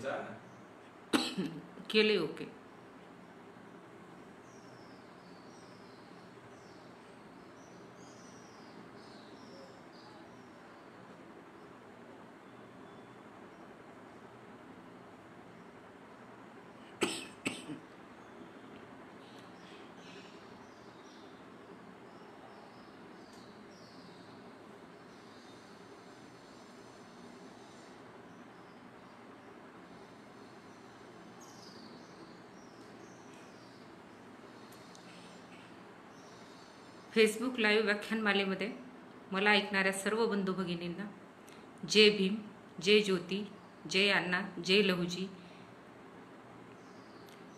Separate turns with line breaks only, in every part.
जा ना.
केले ओके. फेसबुक लाईव्ह व्याख्यानमालेमध्ये मला ऐकणाऱ्या सर्व बंधू भगिनींना जय भीम, जय ज्योती, जय अण्णा, जय लहुजी.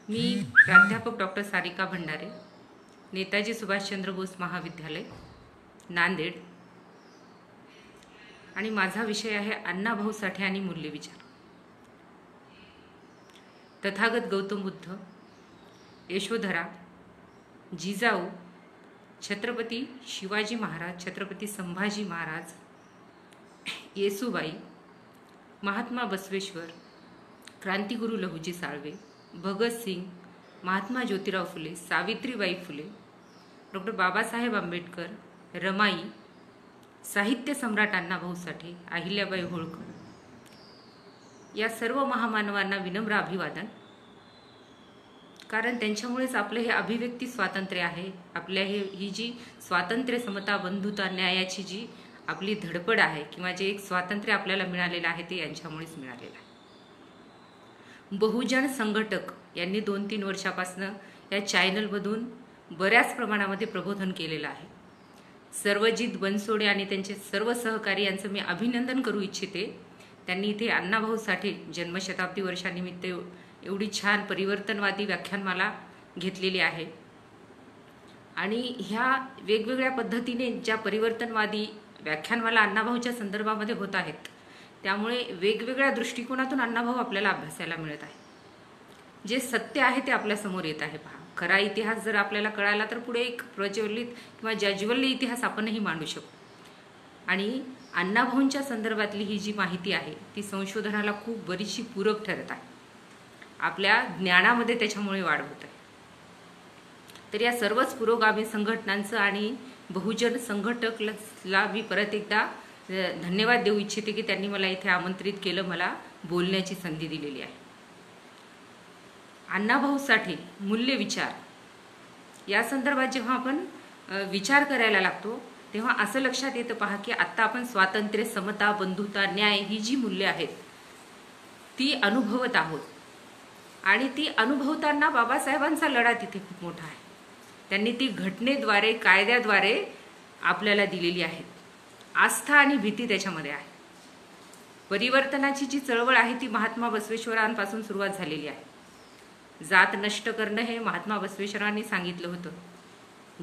मी प्राध्यापक डॉक्टर सारिका भंडारे, नेताजी सुभाषचंद्र बोस महाविद्यालय, नांदेड, आणि माझा विषय आहे अण्णाभाऊ साठे आणि मूल्यविचार. तथागत गौतम बुद्ध, यशोधरा, जिजाऊ, छत्रपती शिवाजी महाराज, छत्रपती संभाजी महाराज, येसुबाई, महात्मा बसवेश्वर, क्रांतिगुरु लहुजी साळवे, भगतसिंग, महात्मा ज्योतिराव फुले, सावित्रीबाई फुले, डॉक्टर बाबासाहेब आंबेडकर, रमाई, साहित्य सम्राट अण्णाभाऊ साठे, अहिल्याबाई होळकर, या सर्व महामानवांना विनम्र अभिवादन. कारण त्यांच्यामुळेच आपलं हे अभिव्यक्ती स्वातंत्र्य आहे. आपल्या ही जी स्वातंत्र्य, समता, बंधुता, न्यायाची जी आपली धडपड आहे किंवा जे एक स्वातंत्र्य आपल्याला मिळालेलं आहे ते यांच्यामुळेच मिळालेलं आहे. बहुजन संघटक यांनी 2-3 वर्षापासून या चॅनलमधून बऱ्याच प्रमाणामध्ये प्रबोधन केलेलं आहे. सर्वजित बनसोडे आणि त्यांचे सर्व सहकारी यांचं मी अभिनंदन करू इच्छिते. त्यांनी इथे अण्णाभाऊ साठे जन्मशताब्दी वर्षानिमित्त एवढी छान परिवर्तनवादी व्याख्यानमाला घेतलेली आहे. आणि ह्या वेगवेगळ्या पद्धतीने ज्या परिवर्तनवादी व्याख्यानमाला अण्णाभाऊच्या संदर्भामध्ये होत आहेत, त्यामुळे वेगवेगळ्या दृष्टिकोनातून अण्णाभाऊ आपल्याला अभ्यासायला मिळत आहे. जे सत्य आहे ते आपल्यासमोर येत आहे. पहा, खरा इतिहास जर आपल्याला कळाला तर पुढे एक प्रज्वलित किंवा ज्याज्वल्य इतिहास आपणही मांडू शकू. आणि अण्णाभाऊंच्या संदर्भातली ही जी माहिती आहे ती संशोधनाला खूप बरीचशी पूरक ठरत आहे. आपल्या ज्ञानामध्ये त्याच्यामुळे वाढ होत आहे. तर या सर्वच पुरोगामी संघटनांचं आणि बहुजन संघटकला मी परत एकदा धन्यवाद देऊ इच्छिते की त्यांनी मला इथे आमंत्रित केलं, मला बोलण्याची संधी दिलेली आहे. अण्णाभाऊ साठे मूल्यविचार या संदर्भात जेव्हा आपण विचार करायला लागतो तेव्हा असं लक्षात येतं, पहा, की आत्ता आपण स्वातंत्र्य, समता, बंधुता, न्याय ही जी मूल्ये आहेत ती अनुभवत आहोत. आणि ती अनुभवताना बाबासाहेबांचा लढा तिथे खूप मोठा आहे. त्यांनी ती घटनेद्वारे, कायद्याद्वारे आपल्याला दिलेली आहे. आस्था आणि भीती त्याच्यामध्ये आहे. परिवर्तनाची जी चळवळ आहे ती महात्मा बसवेश्वरांपासून सुरुवात झालेली आहे. जात नष्ट करणं हे महात्मा बसवेश्वरांनी सांगितलं होतं.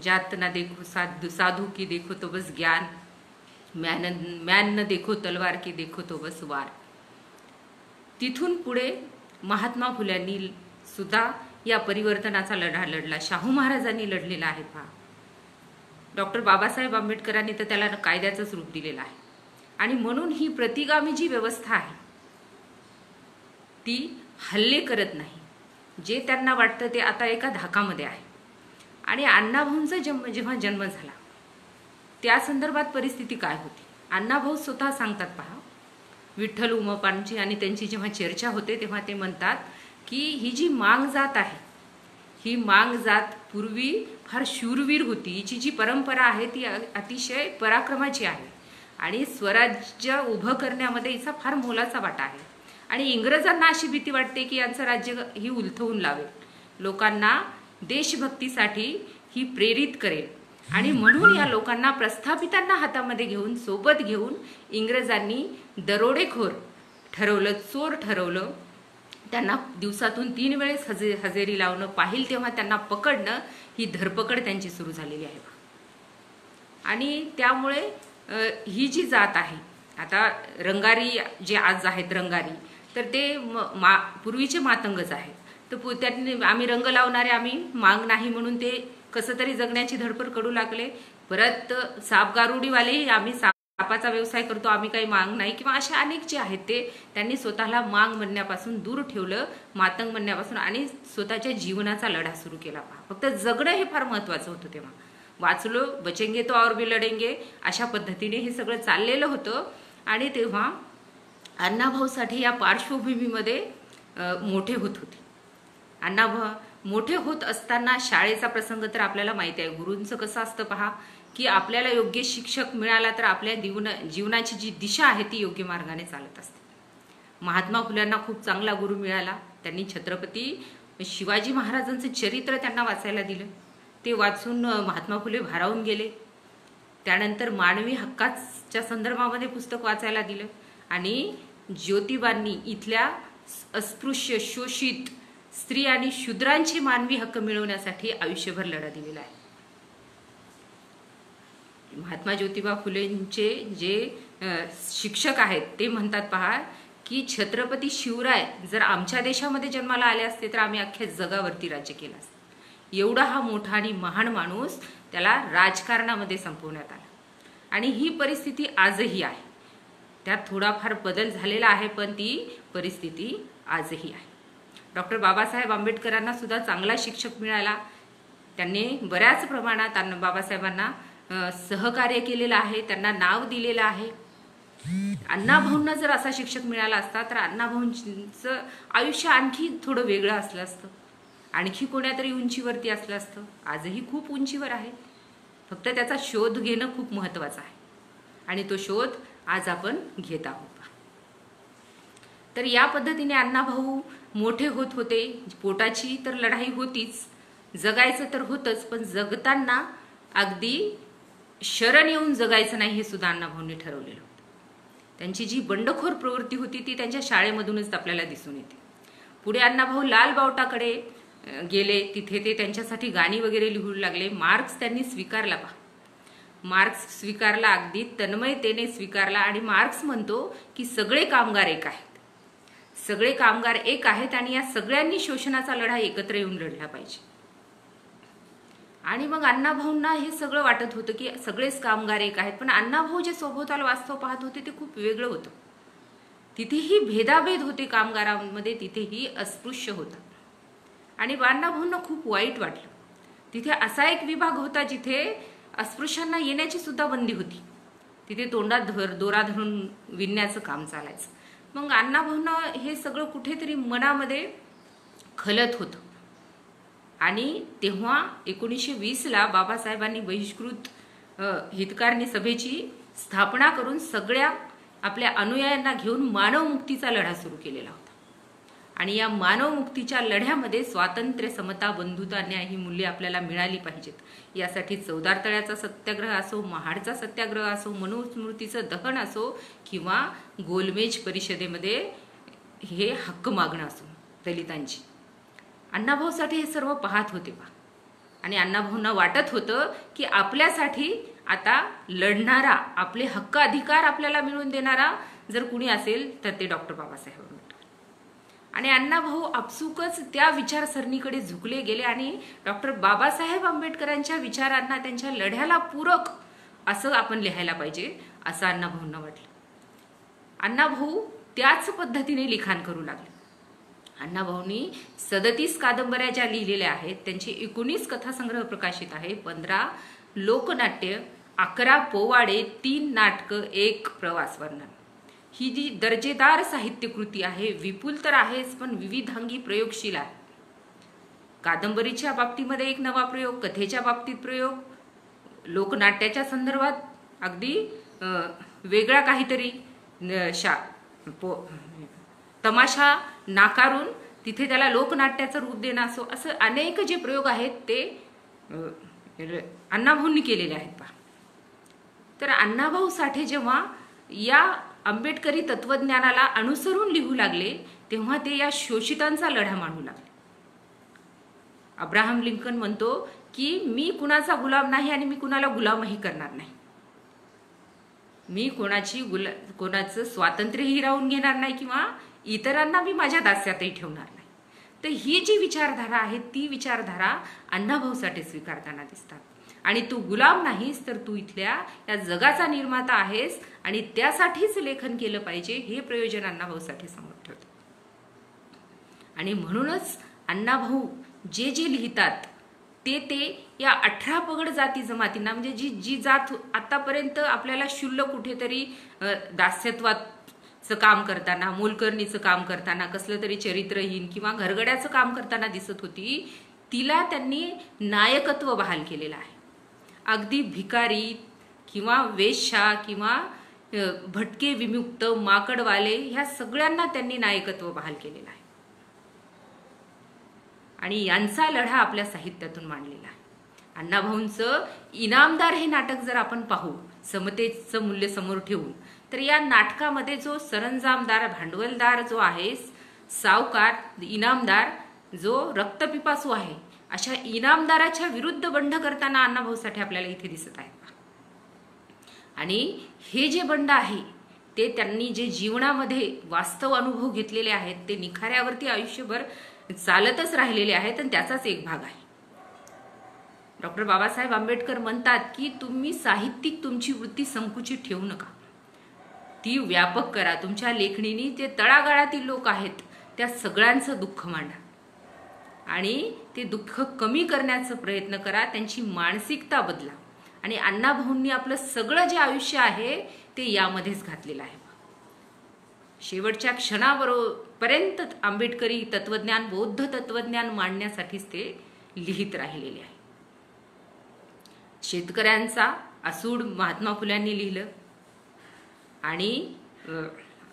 जात ना देखो साधू की देखो तो बस ज्ञान, म्यान न देखो तलवार की देखो तो बस वार. तिथून पुढे महात्मा फुल्यांनी सुद्धा या परिवर्तनाचा लढा लढला. शाहू महाराजांनी लढलेला आहे. पहा, डॉक्टर बाबासाहेब आंबेडकरांनी तर त्याला कायद्याचंच रूप दिलेलं आहे. आणि म्हणून ही प्रतिगामी जी व्यवस्था आहे ती हल्ले करत नाही. जे त्यांना वाटतं ते आता एका धाकामध्ये आहे. आणि अण्णाभाऊंचा जेव्हा जन्म झाला त्या संदर्भात परिस्थिती काय होती अण्णाभाऊ स्वतः सांगतात. पहा, विठ्ठल उमपांची आणि त्यांची जेव्हा चर्चा होते तेव्हा ते म्हणतात की ही जी मांग जात आहे ही मांग जात पूर्वी फार शूरवीर होती. हिची जी परंपरा आहे ती अतिशय पराक्रमाची आहे आणि स्वराज्य उभं करण्यामध्ये हिचा फार मोलाचा वाटा आहे. आणि इंग्रजांना अशी भीती वाटते की यांचं राज्य ही उलथवून लावेल, लोकांना देशभक्तीसाठी ही प्रेरित करेल. आणि म्हणून या लोकांना, प्रस्थापितांना हातामध्ये घेऊन, सोबत घेऊन इंग्रजांनी दरोडेखोर ठरवलं, चोर ठरवलं. त्यांना दिवसातून 3 वेळेस हजेरी लावणं, पाहिल तेव्हा त्यांना पकडणं, ही धरपकड त्यांची सुरू झालेली आहे. आणि त्यामुळे ही जी जात आहे, आता रंगारी जे आज आहेत रंगारी, तर ते पूर्वीचे मातंगच आहेत. तर त्यांनी आम्ही रंग लावणारे, आम्ही मांग नाही म्हणून ते कसं तरी जगण्याची धडपड करू लागले. परत सापगारुडीवालेही आम्ही बापाचा व्यवसाय करतो, आम्ही काही मांग नाही, किंवा असे अनेक जे आहेत ते त्यांनी स्वतःला मांग म्हणण्यापासून दूर ठेवलं, मातंग म्हणण्यापासून, आणि स्वतःच्या जीवनाचा लढा सुरू केला. फक्त जगणं हे फार महत्वाचं होतं. तेव्हा वाचलो बचेंगे तो और भी लढेंगे अशा पद्धतीने हे सगळं चाललेलं होतं. आणि तेव्हा अण्णाभाऊ साठे या पार्श्वभूमीमध्ये मोठे होत होते. अण्णाभाऊ मोठे होत असताना शाळेचा प्रसंग तर आपल्याला माहिती आहे. गुरूंचं कसं असतं पहा, की आपल्याला योग्य शिक्षक मिळाला तर आपल्या जीवनाची जी दिशा आहे ती योग्य मार्गाने चालत असते. महात्मा फुल्यांना खूप चांगला गुरु मिळाला. त्यांनी छत्रपती शिवाजी महाराजांचं चरित्र त्यांना वाचायला दिलं. ते वाचून महात्मा फुले भारावून गेले. त्यानंतर मानवी हक्काच्या संदर्भामध्ये पुस्तक वाचायला दिलं आणि ज्योतिबांनी इथल्या अस्पृश्य, शोषित स्त्री आणि शूद्रांचे मानवी हक्क मिळवण्यासाठी आयुष्यभर लढा दिलेला आहे. महात्मा ज्योतिबा फुलेंचे जे शिक्षक आहेत ते म्हणतात पहा, की छत्रपती शिवराय जर आमच्या देशामध्ये जन्माला आले असते तर आम्ही अख्ख्या जगावरती राज्य केलं असतं. एवढा हा मोठा आणि महान माणूस त्याला राजकारणामध्ये संपवण्यात आला. आणि ही परिस्थिती आजही आहे. त्यात थोडाफार बदल झालेला आहे, पण ती परिस्थिती आजही आहे. डॉक्टर बाबासाहेब आंबेडकरांना सुद्धा चांगला शिक्षक मिळाला. त्यांनी बऱ्याच प्रमाणात बाबासाहेबांना सहकार्य केलेलं आहे, त्यांना नाव दिलेलं आहे. अण्णाभाऊंना जर असा शिक्षक मिळाला असता तर अण्णाभाऊंचं आयुष्य आणखी थोडं वेगळं असलं असतं, आणखी कोण्यातरी उंचीवरती असलं असतं. आजही खूप उंचीवर आहे, फक्त त्याचा शोध घेणं खूप महत्त्वाचं आहे आणि तो शोध आज आपण घेत आहोत. तर या पद्धतीने अण्णाभाऊ मोठे होत होते. पोटाची तर लढाई होतीच, जगायचं तर होतंच, पण जगताना अगदी शरण येऊन जगायचं नाही हे सुद्धा अण्णाभाऊंनी ठरवलेलं होतं. त्यांची जी बंडखोर प्रवृत्ती होती ती त्यांच्या शाळेमधूनच आपल्याला दिसून येते. पुढे अण्णाभाऊ लाल बावटाकडे गेले, तिथे ते त्यांच्यासाठी गाणी वगैरे लिहू लागले. मार्क्स त्यांनी स्वीकारला पहा, मार्क्स स्वीकारला, अगदी तन्मयतेने स्वीकारला. आणि मार्क्स म्हणतो की सगळे कामगार एक आहेत, सगळे कामगार एक आहेत आणि या सगळ्यांनी शोषणाचा लढा एकत्र येऊन लढला पाहिजे. आणि मग अण्णाभाऊंना हे सगळं वाटत होतं की सगळेच कामगार एक आहेत, पण अण्णाभाऊ जे सभोवताल वास्तव पाहत होते ते खूप वेगळं होतं. तिथेही भेदाभेद होते कामगारांमध्ये, तिथेही अस्पृश्य होता. आणि अण्णाभाऊंना खूप वाईट वाटलं. तिथे असा एक विभाग होता जिथे अस्पृश्यांना येण्याची सुद्धा बंदी होती. तिथे तोंडात दोरा धरून विणण्याचं काम चालायचं. मग अण्णाभाऊंना हे सगळं कुठेतरी मनामध्ये खलत होतं. आणि तेव्हा 1920ला बाबासाहेबांनी बहिष्कृत हितकारणी सभेची स्थापना करून सगळ्या आपल्या अनुयायांना घेऊन मानवमुक्तीचा लढा सुरू केलेला होता. आणि या मानवमुक्तीच्या लढ्यामध्ये स्वातंत्र्य, समता, बंधुता, न्याय ही मूल्ये आपल्याला मिळाली पाहिजेत. यासाठी चौदार तळ्याचा सत्याग्रह असो, महाडचा सत्याग्रह असो, मनुस्मृतीचं दहन असो, किंवा गोलमेज परिषदेमध्ये हे हक्क मागणं असो दलितांची, अण्णाभाऊ साठे हे सर्व पाहत होते पहा. आणि अण्णाभाऊंना वाटत होतं की आपल्यासाठी आता लढणारा, आपले हक्क अधिकार आपल्याला मिळवून देणारा जर कुणी असेल तर ते डॉक्टर बाबासाहेब आंबेडकर. आणि अण्णाभाऊ आपसुकच त्या विचारसरणीकडे झुकले गेले आणि डॉक्टर बाबासाहेब आंबेडकरांच्या विचारांना, त्यांच्या लढ्याला पूरक असं आपण लिहायला पाहिजे असं अण्णाभाऊंना वाटलं. अण्णाभाऊ त्याच पद्धतीने लिखाण करू लागले. अण्णाभाऊंनी 37 कादंबऱ्या ज्या लिहिलेल्या आहेत, त्यांचे 19 कथासंग्रह प्रकाशित आहे, 15 लोकनाट्य, 11 पोवाडे, 3 नाटकं, 1 प्रवास वर्णन. ही जी दर्जेदार साहित्यकृती आहे, विपुल तर आहेच पण विविधांगी प्रयोगशील आहे. कादंबरीच्या बाबतीमध्ये एक नवा प्रयोग, कथेच्या बाबतीत प्रयोग, लोकनाट्याच्या संदर्भात अगदी वेगळा काहीतरी तमाशा नाकारून तिथे त्याला लोकनाट्याचं रूप देणं असो, असं अनेक जे प्रयोग आहेत ते अण्णाभाऊंनी केलेले आहेत पहा. तर अण्णाभाऊ साठे जेव्हा या आंबेडकरी तत्वज्ञानाला अनुसरून लिहू लागले तेव्हा ते या शोषितांचा लढा मांडू लागले. अब्राहम लिंकन म्हणतो की मी कुणाचा गुलाम नाही आणि मी कुणाला गुलामही करणार नाही. मी कोणाचं स्वातंत्र्यही राहून घेणार नाही किंवा इतरांना मी माझ्या दास्यातही ठेवणार नाही. तर ही जी विचारधारा आहे ती विचारधारा अण्णाभाऊ साठे स्वीकारताना दिसतात. आणि तू गुलाम नाहीस, तर तू इथल्या या जगाचा निर्माता आहेस आणि त्यासाठीच लेखन केलं पाहिजे, हे प्रयोजन अण्णाभाऊसाठी समोर ठेवतं. आणि म्हणूनच अण्णाभाऊ जे जे लिहितात ते या 18 पगड जाती जमातींना, म्हणजे जी जात आतापर्यंत आपल्याला शुल्लक कुठेतरी दास्यत्वाचं काम करताना, मोलकरणीचं काम करताना, कसलं तरी चरित्रहीन किंवा घरगड्याचं काम करताना दिसत होती, तिला त्यांनी नायकत्व बहाल केलेलं आहे. अगदी भिकारी किंवा वेश्या किंवा भटके विमुक्त माकडवाले ह्या सगळ्यांना त्यांनी नायकत्व बहाल केलेलं आहे. आणि यांचा लढा आपल्या साहित्यातून मांडलेला आहे. अण्णाभाऊंचं इनामदार हे नाटक जर आपण पाहू, समतेचं मूल्य समोर ठेवून, तर या नाटकामध्ये जो सरंजामदार, भांडवलदार जो आहे, सावकार, इनामदार, जो रक्तपिपासू आहे, अशा इनामदाराच्या विरुद्ध बंड करताना अण्णाभाऊसाठी आपल्याला इथे दिसत आहे. आणि हे जे बंड आहे ते त्यांनी जे जीवनामध्ये वास्तव अनुभव घेतलेले आहेत ते निखाऱ्यावरती आयुष्यभर चालतच राहिलेले आहेत आणि त्याचाच एक भाग आहे. डॉक्टर बाबासाहेब आंबेडकर म्हणतात की तुम्ही साहित्यिक तुमची वृत्ती संकुचित ठेवू नका, ती व्यापक करा. तुमच्या लेखणीने जे तळागाळातील लोक आहेत त्या सगळ्यांचं दुःख मांडा आणि ते दुःख कमी करण्याचा प्रयत्न करा, त्यांची मानसिकता बदला. आणि अण्णाभाऊंनी आपलं सगळं जे आयुष्य आहे ते यामध्येच घातलेलं आहे. शेवटच्या क्षणापर्यंत आंबेडकरी तत्वज्ञान, बौद्ध तत्वज्ञान मांडण्यासाठीच ते लिहित राहिलेले आहे. शेतकऱ्यांचा असूड महात्मा फुल्यांनी लिहिलं आणि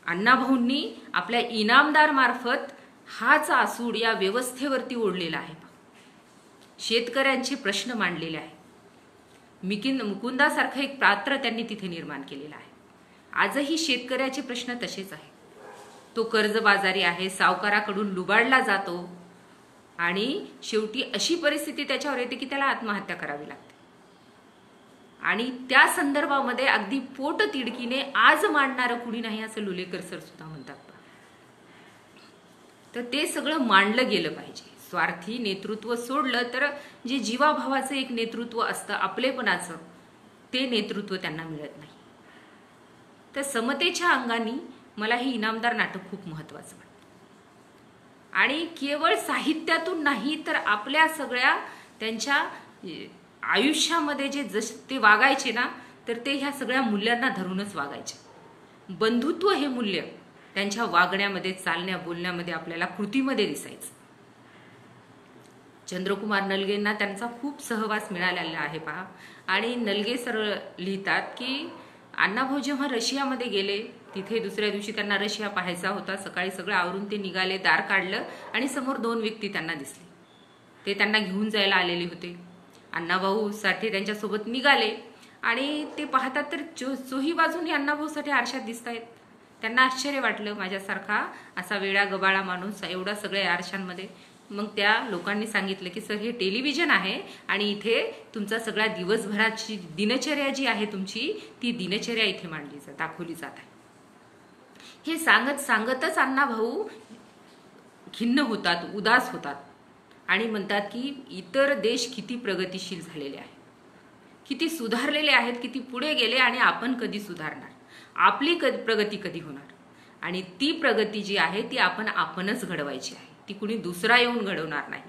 अण्णाभाऊंनी आपल्या इनामदार मार्फत हाच आसूड या व्यवस्थेवरती ओढलेला आहे. शेतकऱ्यांचे प्रश्न मांडलेले आहे. मुकुंदासारखं एक पात्र त्यांनी तिथे निर्माण केलेलं आहे. आजही शेतकऱ्याचे प्रश्न तसेच आहेत. तो कर्जबाजारी आहे, सावकाराकडून लुबाडला जातो आणि शेवटी अशी परिस्थिती त्याच्यावर येते की त्याला आत्महत्या करावी लागते. आणि त्या संदर्भामध्ये अगदी पोट तिडकीने आज मांडणारं कुणी नाही असं लुलेकर सर सुद्धा म्हणतात. तर ते सगळं मांडलं गेलं पाहिजे. स्वार्थी नेतृत्व सोडलं तर जे जीवाभावाचं एक नेतृत्व असतं, आपलेपणाचं, ते नेतृत्व त्यांना मिळत नाही. तर समतेच्या अंगाने मला हे इनामदार नाटक खूप महत्वाचं वाटतं. आणि केवळ साहित्यातून नाही तर आपल्या सगळ्या त्यांच्या आयुष्यामध्ये जे जसे ते वागायचे ना, तर ते ह्या सगळ्या मूल्यांना धरूनच वागायचे. बंधुत्व हे मूल्य त्यांच्या वागण्यामध्ये, चालण्या बोलण्यामध्ये, आपल्याला कृतीमध्ये दिसायचं. चंद्रकुमार नलगेंना त्यांचा खूप सहवास मिळालेला आहे पहा. आणि नलगे सर लिहितात की अण्णाभाऊ जेव्हा रशियामध्ये गेले, तिथे दुसऱ्या दिवशी त्यांना रशिया पाहायचा होता. सकाळी सगळं आवरून ते निघाले, दार काढलं आणि समोर 2 व्यक्ती त्यांना दिसले. ते त्यांना घेऊन जायला आलेले होते. अण्णाभाऊसाठी त्यांच्यासोबत निघाले आणि ते पाहतात तर चोही बाजूनी अण्णाभाऊसाठी आरशात दिसत आहेत. त्यांना आश्चर्य वाटलं, माझ्यासारखा असा वेडा गबाळा माणूस एवढा सगळ्या आरशांमध्ये. मग त्या लोकांनी सांगितलं की सर हे टेलिव्हिजन आहे आणि इथे तुमचा सगळ्या दिवसभराची दिनचर्या जी आहे तुमची, ती दिनचर्या इथे दाखवली जात आहे. हे सांगतच अण्णाभाऊ खिन्न होतात, उदास होतात आणि म्हणतात की इतर देश किती प्रगतिशील झालेले आहेत, किती सुधारलेले आहेत, किती पुढे गेले आणि आपण कधी सुधारणार, आपली प्रगती कधी होणार. आणि ती प्रगती जी आहे ती आपणच घडवायची आहे, ती कुणी दुसरा येऊन घडवणार नाही.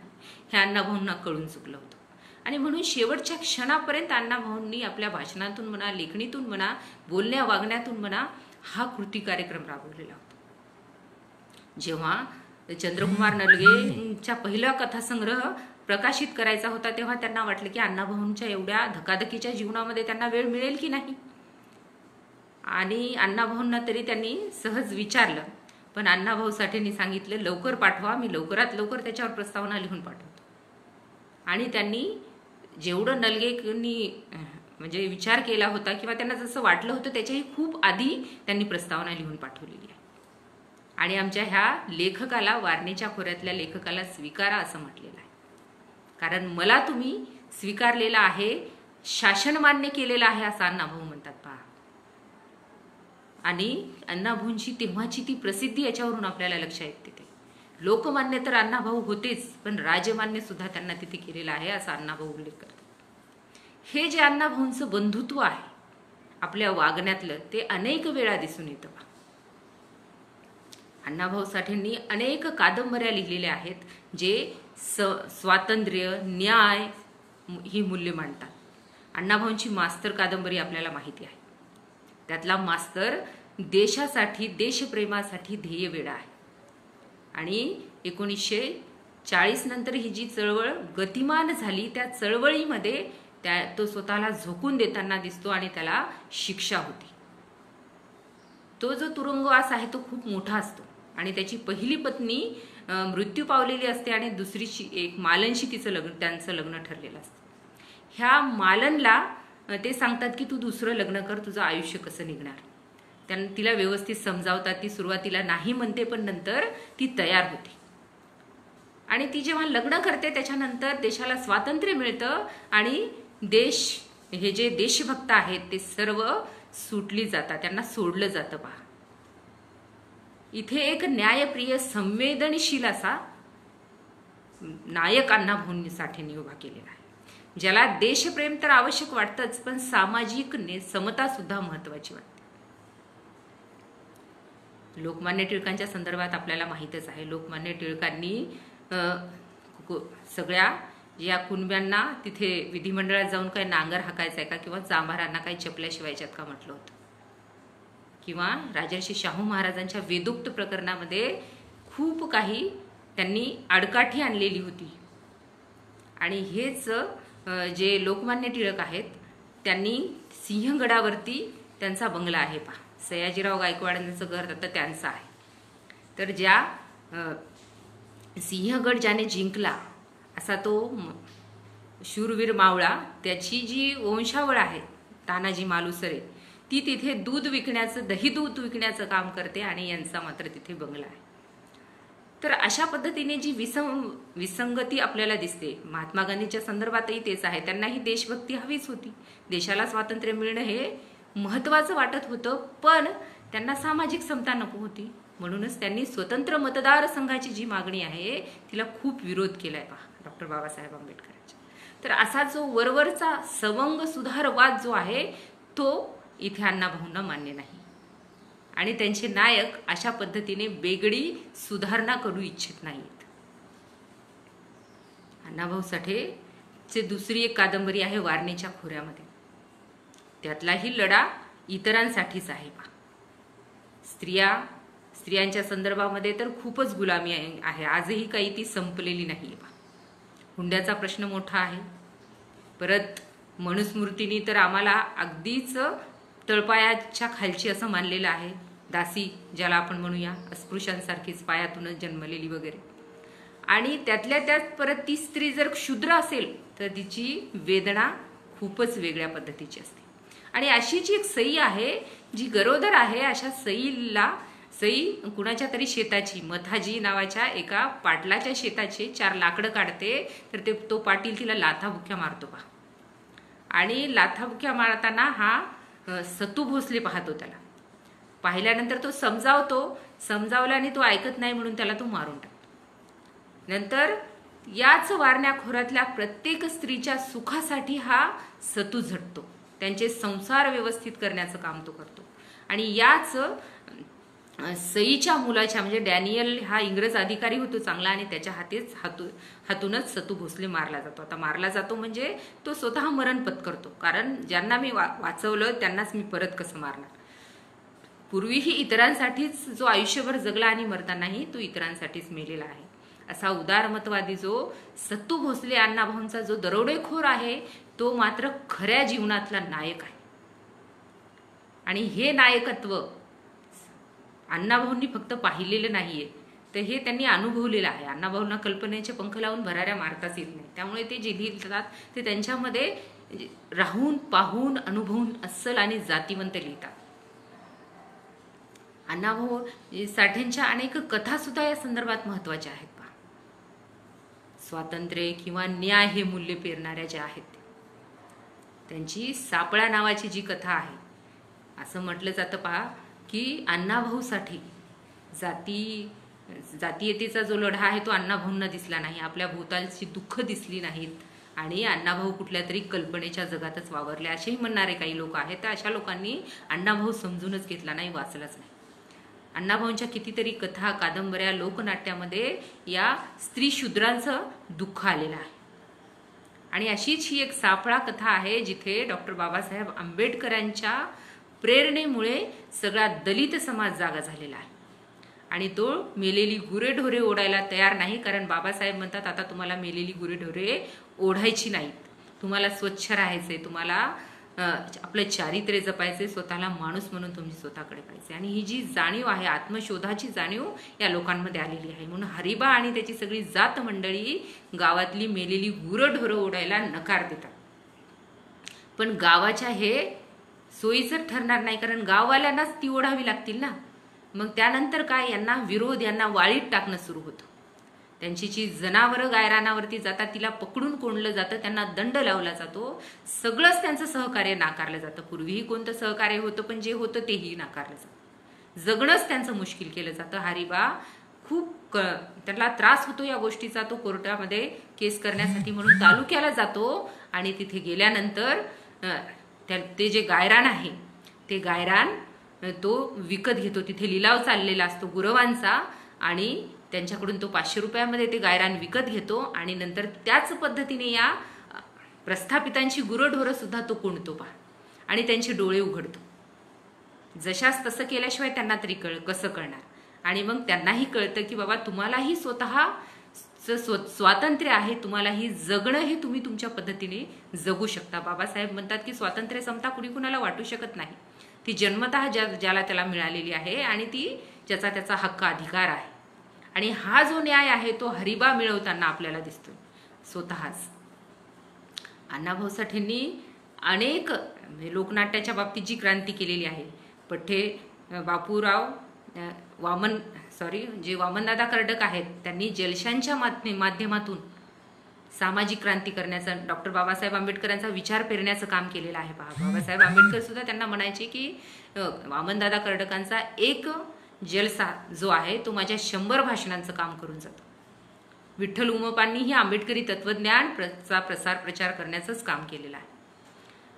हे अण्णाभाऊंना कळून चुकलं होतं. आणि म्हणून शेवटच्या क्षणापर्यंत अण्णाभाऊंनी आपल्या भाषणातून म्हणा, लेखणीतून म्हणा, बोलण्या वागण्यातून म्हणा, हा कृती कार्यक्रम राबवलेला होता. जेव्हा चंद्रकुमार नलगेंच्या पहिला कथासंग्रह प्रकाशित करायचा होता तेव्हा त्यांना वाटलं की अण्णाभाऊंच्या एवढ्या धकाधकीच्या जीवनामध्ये त्यांना वेळ मिळेल की नाही. आणि अण्णाभाऊंना तरी त्यांनी सहज विचारलं, पण अण्णाभाऊसाठींनी सांगितलं लवकर पाठवा, मी लवकरात लवकर त्याच्यावर प्रस्तावना लिहून पाठवतो. आणि त्यांनी जेवढं नलगेंनी म्हणजे विचार केला होता किंवा त्यांना जसं वाटलं होतं त्याच्याही खूप आधी त्यांनी प्रस्तावना लिहून पाठवलेली आहे. आणि आमच्या ह्या लेखकाला, वारणेच्या खोऱ्यातल्या लेखकाला स्वीकारा असं म्हटलेलं आहे. कारण मला तुम्ही स्वीकारलेला आहे, शासन मान्य केलेलं आहे असं अण्णाभाऊ म्हणतात पहा. आणि अण्णाभाऊंची तेव्हाची ती प्रसिद्धी याच्यावरून आपल्याला लक्षात येते. लोकमान्य तर अण्णाभाऊ होतेच, पण राजमान्य सुद्धा त्यांना तिथे केलेलं आहे असा अण्णाभाऊ उल्लेख करतात. हे जे अण्णाभाऊंचं बंधुत्व आहे आपल्या वागण्यातलं, ते अनेक वेळा दिसून येतं. अण्णाभाऊ साठेंनी अनेक कादंबऱ्या लिहिलेल्या आहेत जे स्वातंत्र्य, न्याय ही मूल्य मांडतात. अण्णाभाऊंची मास्तर कादंबरी आपल्याला माहिती आहे. त्यातला मास्तर देशासाठी, देशप्रेमासाठी ध्येयवेडा आहे. आणि 1940 नंतर ही जी चळवळ गतिमान झाली, त्या चळवळीमध्ये तो स्वतःला झोकून देताना दिसतो आणि त्याला शिक्षा होती. तो जो तुरुंगवास आहे तो खूप मोठा असतो आणि त्याची पहिली पत्नी मृत्यू पावलेली असते आणि दुसरीची एक मालनशी त्यांचं लग्न ठरलेलं असतं. ह्या मालनला ते सांगतात की तू दुसरं लग्न कर, तुझं आयुष्य कसं निघणार. तिला व्यवस्थित समजावतात. ती सुरुवातीला नाही म्हणते, पण नंतर ती तयार होते. आणि ती जेव्हा लग्न करते त्याच्यानंतर देशाला स्वातंत्र्य मिळतं आणि हे जे देशभक्त आहेत ते सर्व सुटली जातात, त्यांना सोडलं जातं. पहा, इथे एक न्यायप्रिय, संवेदनशील असा नायक अण्णाभाऊ साठेंनी उभा केलेला आहे, ज्याला देशप्रेम तर आवश्यक वाटतंच, पण सामाजिक समता सुद्धा महत्वाची वाटते. लोकमान्य टिळकांच्या संदर्भात आपल्याला माहीतच आहे. लोकमान्य टिळकांनी सगळ्या या कुणब्यांना तिथे विधिमंडळात जाऊन काय नांगर हाकायचा आहे का, किंवा चांभारांना काही चपल्या शिवायच्यात का म्हटलं होतं. किंवा राजर्षी शाहू महाराजांच्या वेदोक्त प्रकरणामध्ये खूप काही त्यांनी आडकाठी आणलेली होती. आणि हेच जे लोकमान्य टिळक आहेत त्यांनी सिंहगडावरती त्यांचा बंगला आहे. पहा, सयाजीराव गायकवाडांचं घर आता त्यांचं आहे. तर ज्या सिंहगड ज्याने जिंकला असा तो शूरवीर मावळा, त्याची जी वंशावळ आहे तानाजी मालुसरे, ती तिथे दही दूध विकण्याचं काम करते आणि यांचा मात्र तिथे बंगला आहे. तर अशा पद्धतीने जी विसंगती आपल्याला दिसते. महात्मा गांधीच्या संदर्भातही तेच आहे. त्यांनाही देशभक्ती हवीच होती, देशाला स्वातंत्र्य मिळणं हे महत्वाचं वाटत होतं, पण त्यांना सामाजिक समता नको होती. म्हणूनच त्यांनी स्वतंत्र मतदारसंघाची जी मागणी आहे तिला खूप विरोध केलाय. पहा, डॉक्टर बाबासाहेब आंबेडकरांच्या. तर असा जो वरवरचा सवंग सुधारवाद जो आहे तो इथे अण्णाभाऊंना मान्य नाही. आणि त्यांचे नायक अशा पद्धतीने वेगळी सुधारणा करू इच्छित नाहीत. अण्णाभाऊ साठेचे दुसरी एक कादंबरी आहे वारणेच्या खोऱ्यामध्ये. त्यातलाही लढा इतरांसाठीच आहे. पहा, स्त्रियांच्या संदर्भामध्ये तर खूपच गुलामी आहे. आजही काही ती संपलेली नाही. हुंड्याचा प्रश्न मोठा आहे. परत मनुस्मृतीने तर आम्हाला अगदीच तळपायाच्या खालची असं मानलेलं आहे. दासी ज्याला आपण म्हणूया, अस्पृश्यांसारखीच पायातूनच जन्मलेली वगैरे. आणि त्यातल्या त्यात परत ती स्त्री जर क्षुद्र असेल तर तिची वेदना खूपच वेगळ्या पद्धतीची असते. आणि अशी जी एक सई आहे जी गरोदर आहे, अशा सई कुणाच्या तरी शेताची, मथाजी नावाच्या एका पाटलाच्या शेताचे 4 लाकडं काढते. तर तो पाटील तिला लाथाबुक्या मारतो. पहा, आणि लाथाबुक्या मारताना हा सतू भोसले पाहतो. त्याला पाहिल्यानंतर तो समजावल्याने तो ऐकत नाही म्हणून त्याला तो मारून टाकतो. नंतर याच वारण्या खोऱ्यातल्या प्रत्येक स्त्रीच्या सुखासाठी हा सतू झटतो, त्यांचे संसार व्यवस्थित करण्याचं काम तो करतो. आणि याच सईच्या मुलाच्या, म्हणजे डॅनियल हा इंग्रज अधिकारी होतो चांगला, आणि त्याच्या हातूनच सतू भोसले मारला जातो. आता मारला जातो म्हणजे तो स्वतः मरण पत्करतो, कारण ज्यांना मी वाचवलं त्यांनाच मी परत कसं मारणार. पूर्वीही इतरांसाठीच जो आयुष्यभर जगला आणि मरतानाही तो इतरांसाठीच मेलेला आहे. असा उदारमतवादी जो सत्तू भोसले अण्णाभाऊंचा जो दरोडेखोर आहे तो मात्र खऱ्या जीवनातला नायक आहे. आणि हे नायकत्व अण्णाभाऊंनी फक्त पाहिलेलं नाहीये, तर हे त्यांनी अनुभवलेलं आहे. अण्णाभाऊंना कल्पनेचे पंख लावून भराऱ्या मारताच येत नाही. त्यामुळे ते जे लिहितात ते त्यांच्यामध्ये राहून, पाहून, अनुभवून अस्सल आणि जातीवंत लिहितात. अण्णाभाऊ साठेंच्या अनेक कथा सुद्धा या संदर्भात महत्वाच्या आहेत. पहा, स्वातंत्र्य किंवा न्याय हे मूल्य पेरणाऱ्या ज्या आहेत, त्यांची सापळा नावाची जी कथा आहे, असं म्हटलं जातं पहा की अण्णाभाऊसाठी जातीयतेचा जो लढा आहे तो अण्णाभाऊंना दिसला नाही, आपल्या भोवतालची दुःख दिसली नाहीत, आणि अण्णाभाऊ कुठल्या तरी कल्पनेच्या जगातच वावरले असेही म्हणणारे काही लोक आहेत. तर अशा लोकांनी अण्णाभाऊ समजूनच घेतला नाही, वाचलाच नाही. अण्णाभाऊंच्या कितीतरी कथा, कादंबऱ्या, लोकनाट्यामध्ये या स्त्री शूद्रांचं दुःख आलेलं आहे. आणि अशीच ही एक सापळा कथा आहे जिथे डॉक्टर बाबासाहेब आंबेडकरांच्या प्रेरणेमुळे सगळा दलित समाज जागा झालेला आहे. आणि तो मेलेली गुरेढोरे ओढायला तयार नाही, कारण बाबासाहेब म्हणतात आता तुम्हाला मेलेली गुरेढोरे ओढायची नाहीत, तुम्हाला स्वच्छ राहायचे, तुम्हाला आपलं चारित्र्य जपायचे, स्वतःला माणूस म्हणून तुम्ही स्वतःकडे पाहिजे. आणि ही जी जाणीव आहे, आत्मशोधाची जाणीव या लोकांमध्ये आलेली आहे. म्हणून हरिबा आणि त्याची सगळी जात मंडळी गावातली मेलेली गुरढोरं ओढायला नकार देतात. पण गावाच्या हे सोयीचं ठरणार नाही, कारण गाववाल्यांनाच ती ओढावी लागतील ना. मग त्यानंतर काय, यांना विरोध, यांना वाळीत टाकणं सुरू होतं. त्यांची जी जनावरं गायरानावरती जातात तिला पकडून कोंडलं जातं, त्यांना दंड लावला जातो, सगळंच त्यांचं सहकार्य नाकारलं जातं. पूर्वीही कोणतं सहकार्य होतं, पण जे होतं तेही नाकारलं जातं. जगणंच त्यांचं मुश्किल केलं जातं. हरिबा खूप त्याला त्रास होतो या गोष्टीचा. तो कोर्टामध्ये केस करण्यासाठी म्हणून तालुक्याला जातो आणि तिथे गेल्यानंतर ते जे गायरान आहे ते गायरान तो विकत घेतो. तिथे लिलाव चाललेला असतो गुरवांचा आणि त्यांच्याकडून तो 500 रुपयामध्ये ते गायरान विकत घेतो आणि नंतर त्याच पद्धतीने या प्रस्थापितांची गुरढोरं सुद्धा तो कोंडतो पहा आणि त्यांचे डोळे उघडतो. जशास तसं केल्याशिवाय त्यांना तरी कसं कळणार. आणि मग त्यांनाही कळतं की बाबा तुम्हालाही स्वतः स्वातंत्र्य आहे, तुम्हालाही जगणं हे तुम्ही तुमच्या पद्धतीने जगू शकता. बाबासाहेब म्हणतात की स्वातंत्र्य समता कुणी कुणाला वाटू शकत नाही, ती जन्मतः ज्याला त्याला मिळालेली आहे आणि ती ज्याचा त्याचा हक्क अधिकार आहे. आणि हा जो न्याय आहे तो हरिबा मिळवताना आपल्याला दिसतो स्वतःच. अण्णाभाऊ साठेंनी अनेक लोकनाट्याच्या बाबतीत जी क्रांती केलेली आहे, पठ्ठे बापूराव वामनदादा कर्डक आहेत, त्यांनी जलशांच्या माध्यमातून सामाजिक क्रांती करण्याचं, डॉक्टर बाबासाहेब आंबेडकरांचा विचार पेरण्याचं काम केलेलं आहे पहा. बाबासाहेब आंबेडकर सुद्धा त्यांना म्हणायचे की वामनदादा कर्डकांचा एक जलसा जो आहे तो माझ्या 100 भाषणांचं काम करून जातो. विठ्ठल उमपांनीही आंबेडकरी तत्वज्ञानचा प्रचार करण्याचंच काम केलेलं आहे.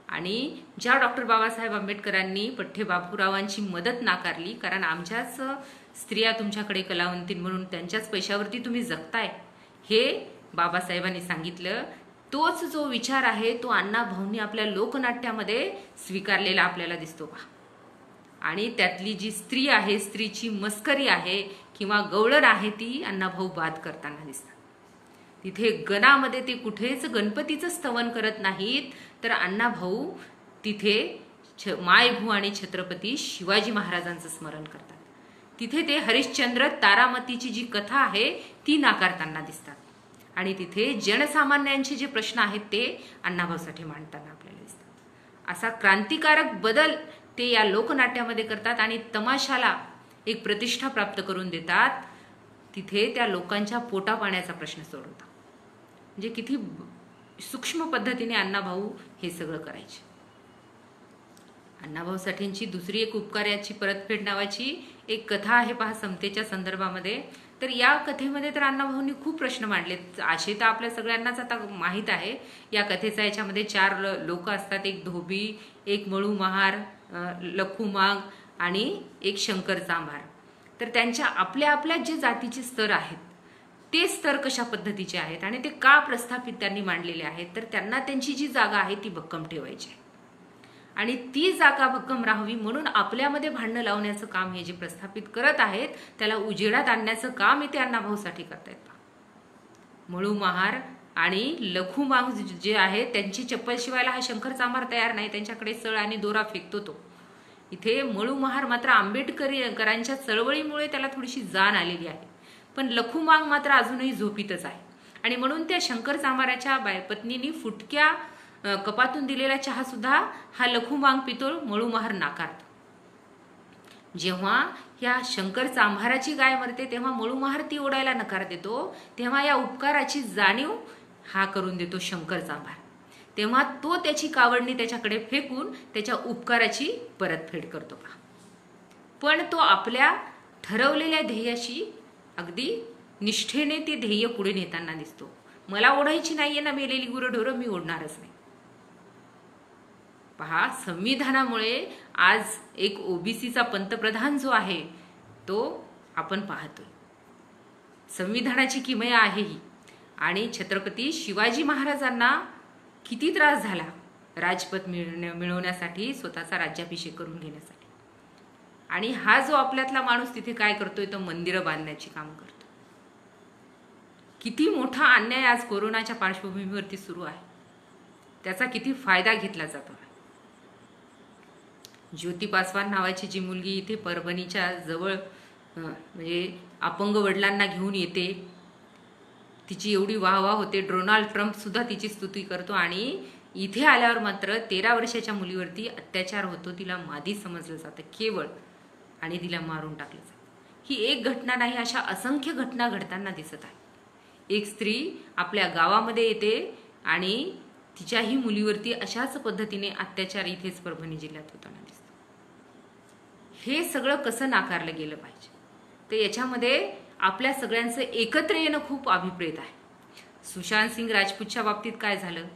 आणि ज्या डॉक्टर बाबासाहेब आंबेडकरांनी पठ्ठे बापूरावांची मदत नाकारली, कारण आमच्याच स्त्रिया तुमच्याकडे कलावंती म्हणून त्यांच्याच पैशावरती तुम्ही जगताय, हे बाबासाहेबांनी सांगितलं. तोच जो विचार आहे तो अण्णाभाऊंनी आपल्या लोकनाट्यामध्ये स्वीकारलेला आपल्याला दिसतो पहा. आणि त्यातली जी स्त्री आहे, स्त्रीची मस्करी आहे किंवा गवळण आहे, ती अण्णाभाऊ बाद करताना दिसतात. तिथे गणामध्ये ते कुठेच गणपतीचं स्तवन करत नाहीत, तर अण्णाभाऊ तिथे मायभू आणि छत्रपती शिवाजी महाराजांचं स्मरण करतात. तिथे ते हरिश्चंद्र तारामतीची जी कथा आहे ती नाकारताना दिसतात. आणि तिथे जनसामान्यांचे जे प्रश्न आहेत ते अण्णाभाऊ साठे मांडताना आपल्याला दिसतात. असा क्रांतिकारक बदल ते या लोकनाट्यामध्ये करतात आणि तमाशाला एक प्रतिष्ठा प्राप्त करून देतात. तिथे त्या लोकांच्या पोटापाण्याचा प्रश्न सोडवतात. म्हणजे किती सूक्ष्म पद्धतीने अण्णाभाऊ हे सगळं करायचे. अण्णाभाऊ साठेंची दुसरी एक उपकार्याची परतफेड नावाची एक कथा आहे पहा समतेच्या संदर्भामध्ये. तर या कथेमध्ये तर अण्णाभाऊंनी खूप प्रश्न मांडलेत. असे तर आपल्या सगळ्यांनाच आता माहीत आहे. या कथेचा याच्यामध्ये 4 लोक असतात, एक धोबी, एक मळू महार, लखू माग आणि एक शंकर चांभार. तर त्यांच्या आपल्या आपल्या जे जातीचे स्तर आहेत ते स्तर कशा पद्धतीचे आहेत आणि ते का प्रस्थापित त्यांनी मांडलेले आहेत, तर त्यांना त्यांची जी जागा आहे ती भक्कम ठेवायची आणि ती जागा भक्कम राहावी म्हणून आपल्यामध्ये भांडणं लावण्याचं काम हे जे प्रस्थापित करत आहेत त्याला उजेडात आणण्याचं काम इथे अण्णाभाऊ साठे करतायत. मळू महार आणि लखू माग जे आहे त्यांची चप्पल शिवायला हा शंकर चांभार तयार नाही, त्यांच्याकडे सळ आणि दोरा फेकतो तो. इथे मळू महार मात्र आंबेडकरांच्या चळवळीमुळे त्याला थोडीशी जाण आलेली आहे, पण लखू माग मात्र अजूनही झोपीतच आहे. आणि म्हणून त्या शंकर चांभाराच्या पत्नीने फुटक्या कपातून दिलेला चहा सुद्धा हा लखू माग पितो, मळू महार नाकारतो. जेव्हा या शंकर चांभाराची गाय मरते तेव्हा मळू महार ती ओढायला नकार देतो, तेव्हा या उपकाराची जाणीव हा करून देतो शंकर चांभार. तेव्हा तो त्याची कावडणी त्याच्याकडे फेकून त्याच्या उपकाराची परतफेड करतो. पण तो आपल्या ठरवलेल्या ध्येयाशी अगदी निष्ठेने ते ध्येय पुढे नेताना दिसतो. मला ओढायची नाहीये ना मेलेली गुरंढोरं, मी ओढणारच नाही. पहा, संविधानामुळे आज एक ओबीसीचा पंतप्रधान जो आहे तो आपण पाहतोय. संविधानाची किमया आहे ही. आणि छत्रपती शिवाजी महाराजांना किती त्रास झाला राजपद मिळवण्यासाठी, स्वतःचा राज्याभिषेक करून घेण्यासाठी. आणि हा जो आपल्यातला माणूस तिथे काय करतोय, तो मंदिरं बांधण्याची काम करतो. किती मोठा अन्याय आज कोरोनाच्या पार्श्वभूमीवरती सुरू आहे, त्याचा किती फायदा घेतला जातो. ज्योती पासवान नावाची जी मुलगी इथे परभणीच्या जवळ म्हणजे अपंग वडिलांना घेऊन येते, तिची एवढी वाहवा होते, डोनाल्ड ट्रम्प सुद्धा तिची स्तुती करतो. आणि इथे आल्यावर मात्र 13 वर्षाच्या मुलीवरती अत्याचार होतो, तिला मादी समजलं जातं केवळ, आणि तिला मारून टाकलं जातं. ही एक घटना नाही, अशा असंख्य घटना घडताना दिसत आहे. एक स्त्री आपल्या गावामध्ये येते आणि तिच्याही मुलीवरती अशाच पद्धतीने अत्याचार इथेच परभणी जिल्ह्यात होताना दिसतो. हे सगळं कसं नाकारलं गेलं पाहिजे, तर याच्यामध्ये आपल्या सगळ्यांचं एकत्र येणं खूप अभिप्रेत आहे. सुशांत सिंग राजपूतच्या बाबतीत काय झालं,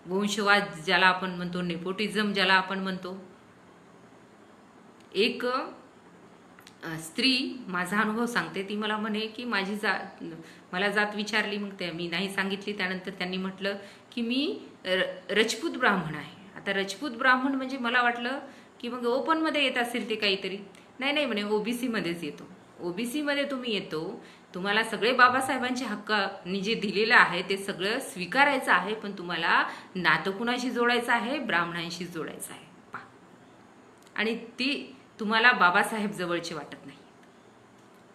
वंशवाद ज्याला आपण म्हणतो, नेपोटिझम ज्याला आपण म्हणतो. एक स्त्री, माझा अनुभव सांगते, ती मला म्हणे की मला जात विचारली, मग मी नाही सांगितली. त्यानंतर त्यांनी म्हटलं की मी रजपूत ब्राह्मण आहे. आता रजपूत ब्राह्मण म्हणजे मला वाटलं की मग ओपन मध्ये येत असेल ते काहीतरी. नाही म्हणे, ओबीसी मध्येच येतो. ओबीसी मध्ये तुम्ही येतो, तुम्हाला सगळे बाबासाहेबांचे हक्कांनी जे दिलेलं आहे ते सगळं स्वीकारायचं आहे, पण तुम्हाला नातं कुणाशी जोडायचं आहे, ब्राह्मणांशी जोडायचं आहे. पहा, आणि ती तुम्हाला बाबासाहेब जवळचे वाटत नाही,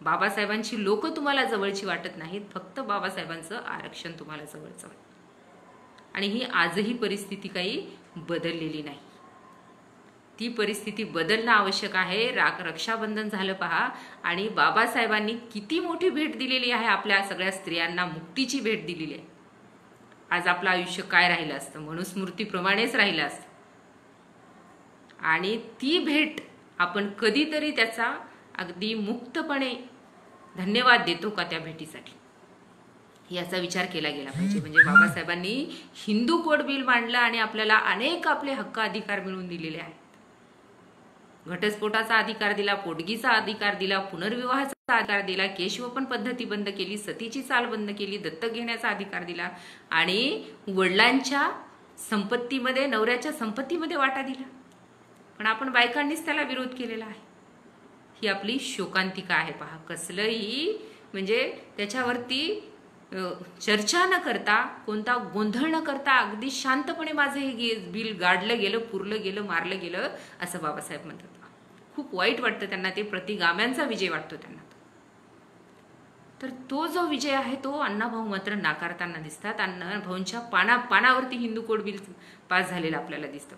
बाबासाहेबांची लोक तुम्हाला जवळची वाटत नाहीत, फक्त बाबासाहेबांचं आरक्षण तुम्हाला जवळचं वाटतं. आणि ही आजही परिस्थिती काही बदललेली नाही. ती परिस्थिती बदलणं आवश्यक आहे. रक्षाबंधन झालं पहा, आणि बाबासाहेबांनी किती मोठी भेट दिलेली आहे आपल्या सगळ्या स्त्रियांना, मुक्तीची भेट दिलेली आहे. आज आपलं आयुष्य काय राहिलं असतं, मनुस्मृतीप्रमाणेच राहिलं असतं. आणि ती भेट आपण कधीतरी त्याचा अगदी मुक्तपणे धन्यवाद देतो का त्या भेटीसाठी, याचा विचार केला गेला पाहिजे. म्हणजे बाबासाहेबांनी हिंदू कोड बिल मांडलं आणि आपल्याला अनेक आपले हक्क अधिकार मिळवून दिलेले आहेत. घटस्फोटाचा अधिकार दिला, पोटगीचा अधिकार दिला, पुनर्विवाहाचा अधिकार दिला, केशवपन पद्धती बंद केली, सतीची चाल बंद केली, दत्तक घेण्याचा अधिकार दिला, आणि वडिलांच्या संपत्तीमध्ये, नवऱ्याच्या संपत्तीमध्ये वाटा दिला. पण आपण बायकांनीच त्याला विरोध केलेला आहे. ही आपली शोकांतिका आहे. पहा, कसलंही म्हणजे त्याच्यावरती चर्चा न करता, कोणता गोंधळ न करता, अगदी शांतपणे माझं हे बिल गाडलं गेलं, पुरलं गेलं, मारलं गेलं, असं बाबासाहेब म्हणतात. खूप वाईट वाटतं त्यांना, ते प्रतिगाम्यांचा विजय वाटतो त्यांना. तर तो जो विजय आहे तो अण्णाभाऊ मात्र नाकारताना दिसतात. अण्णाभाऊंच्या पानावरती हिंदू कोड बिल पास झालेला आपल्याला दिसतं.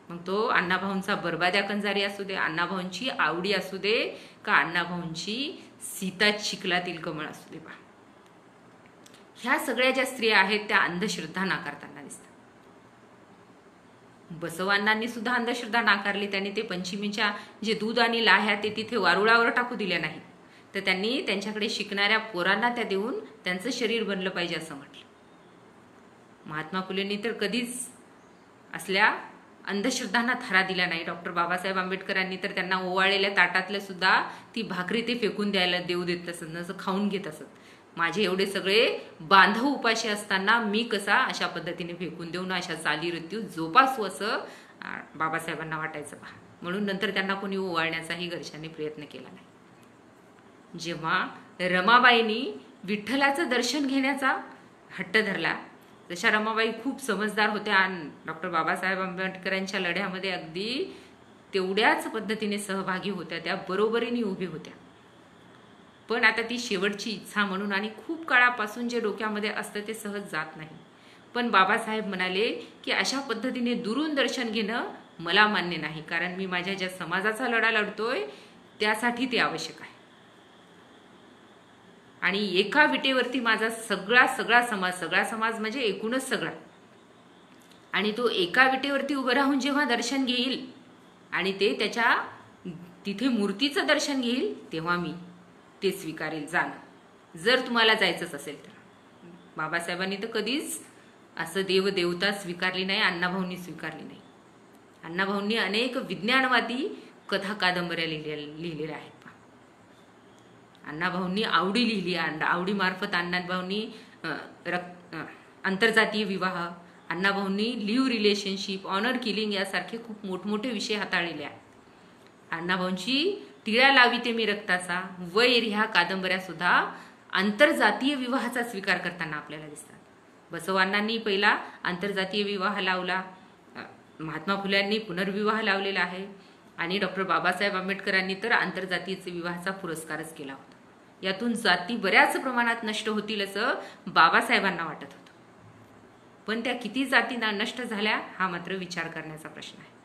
मग तो अण्णाभाऊंचा बरबाद्या कंजारी असू दे, अण्णाभाऊंची आवडी असू दे, का अण्णाभाऊंची सीता चिखलातील कमळ असू दे. पहा, ह्या सगळ्या ज्या स्त्रिया आहेत त्या अंधश्रद्धा नाकारताना दिसतात. बसवांनांनी सुद्धा अंधश्रद्धा नाकारली. त्यांनी ते पंचमीच्या जे दूध आणि लाह्या ते तिथे वारुळावर टाकू दिल्या नाहीत, तर त्यांनी त्यांच्याकडे शिकणाऱ्या पोरांना त्या देऊन त्यांचं शरीर बनलं पाहिजे असं म्हटलं. महात्मा फुलेंनी तर कधीच असल्या अंधश्रद्धांना थारा दिला नाही. डॉक्टर बाबासाहेब आंबेडकरांनी तर त्यांना ओवाळलेल्या ताटातलं सुद्धा ती भाकरी ते फेकून द्यायला देऊ देत असत, नसं खाऊन घेत असत. माझे एवढे सगळे बांधव उपाशी असताना मी कसा अशा पद्धतीने फेकून देऊन अशा चालीरीती जोपासू असं बाबासाहेबांना वाटायचं. पहा, म्हणून नंतर त्यांना कोणी ओवाळण्याचाही घरच्यांनी प्रयत्न केला नाही. जेव्हा रमाबाईंनी विठ्ठलाचं दर्शन घेण्याचा हट्ट धरला, जशा रमाबाई खूप समजदार होत्या आणि डॉक्टर बाबासाहेब आंबेडकरांच्या लढ्यामध्ये अगदी तेवढ्याच पद्धतीने सहभागी होत्या, त्या बरोबरीने उभी होत्या. पण आता ती शेवटची इच्छा म्हणून आणि खूप काळापासून जे डोक्यामध्ये असतं ते सहज जात नाही. पण बाबासाहेब म्हणाले की अशा पद्धतीने दुरून दर्शन घेणं मला मान्य नाही, कारण मी माझ्या ज्या समाजाचा लढा लढतोय त्यासाठी ते आवश्यक आहे. आणि एका विटेवरती माझा सगळा समाज म्हणजे एकूणच सगळा, आणि तो एका विटेवरती उभं राहून जेव्हा दर्शन घेईल आणि ते त्याच्या तिथे मूर्तीचं दर्शन घेईल, तेव्हा मी ते स्वीकारेल जाणं, जर तुम्हाला जायचंच असेल तर. बाबासाहेबांनी तर कधीच असं देवदेवता स्वीकारली नाही, अण्णाभाऊंनी स्वीकारली नाही. अण्णाभाऊंनी अनेक विज्ञानवादी कथा कादंबऱ्या लिहिलेल्या आहेत. अण्णाभाऊंनी आवडी लिहिली, आवडीमार्फत अण्णाभाऊंनी आंतरजातीय विवाह, अण्णाभाऊंनी लिव्ह रिलेशनशिप, ऑनर किलिंग यासारखे खूप मोठमोठे विषय हाताळलेले आहेत. अण्णाभाऊंची टिळा लाविते मी रक्ताचा, वैर ह्या कादंबऱ्या सुद्धा आंतरजातीय विवाहाचा स्वीकार करताना आपल्याला दिसतात. बसवांनांनी पहिला आंतरजातीय विवाह लावला, महात्मा फुल्यांनी पुनर्विवाह लावलेला आहे आणि डॉक्टर बाबासाहेब आंबेडकरांनी तर आंतरजातीय विवाहाचा पुरस्कारच केला होता. यातून जाती बऱ्याच प्रमाणात नष्ट होतील असं बाबासाहेबांना वाटत होतं. पण त्या किती जाती नष्ट झाल्या हा मात्र विचार करण्याचा प्रश्न आहे.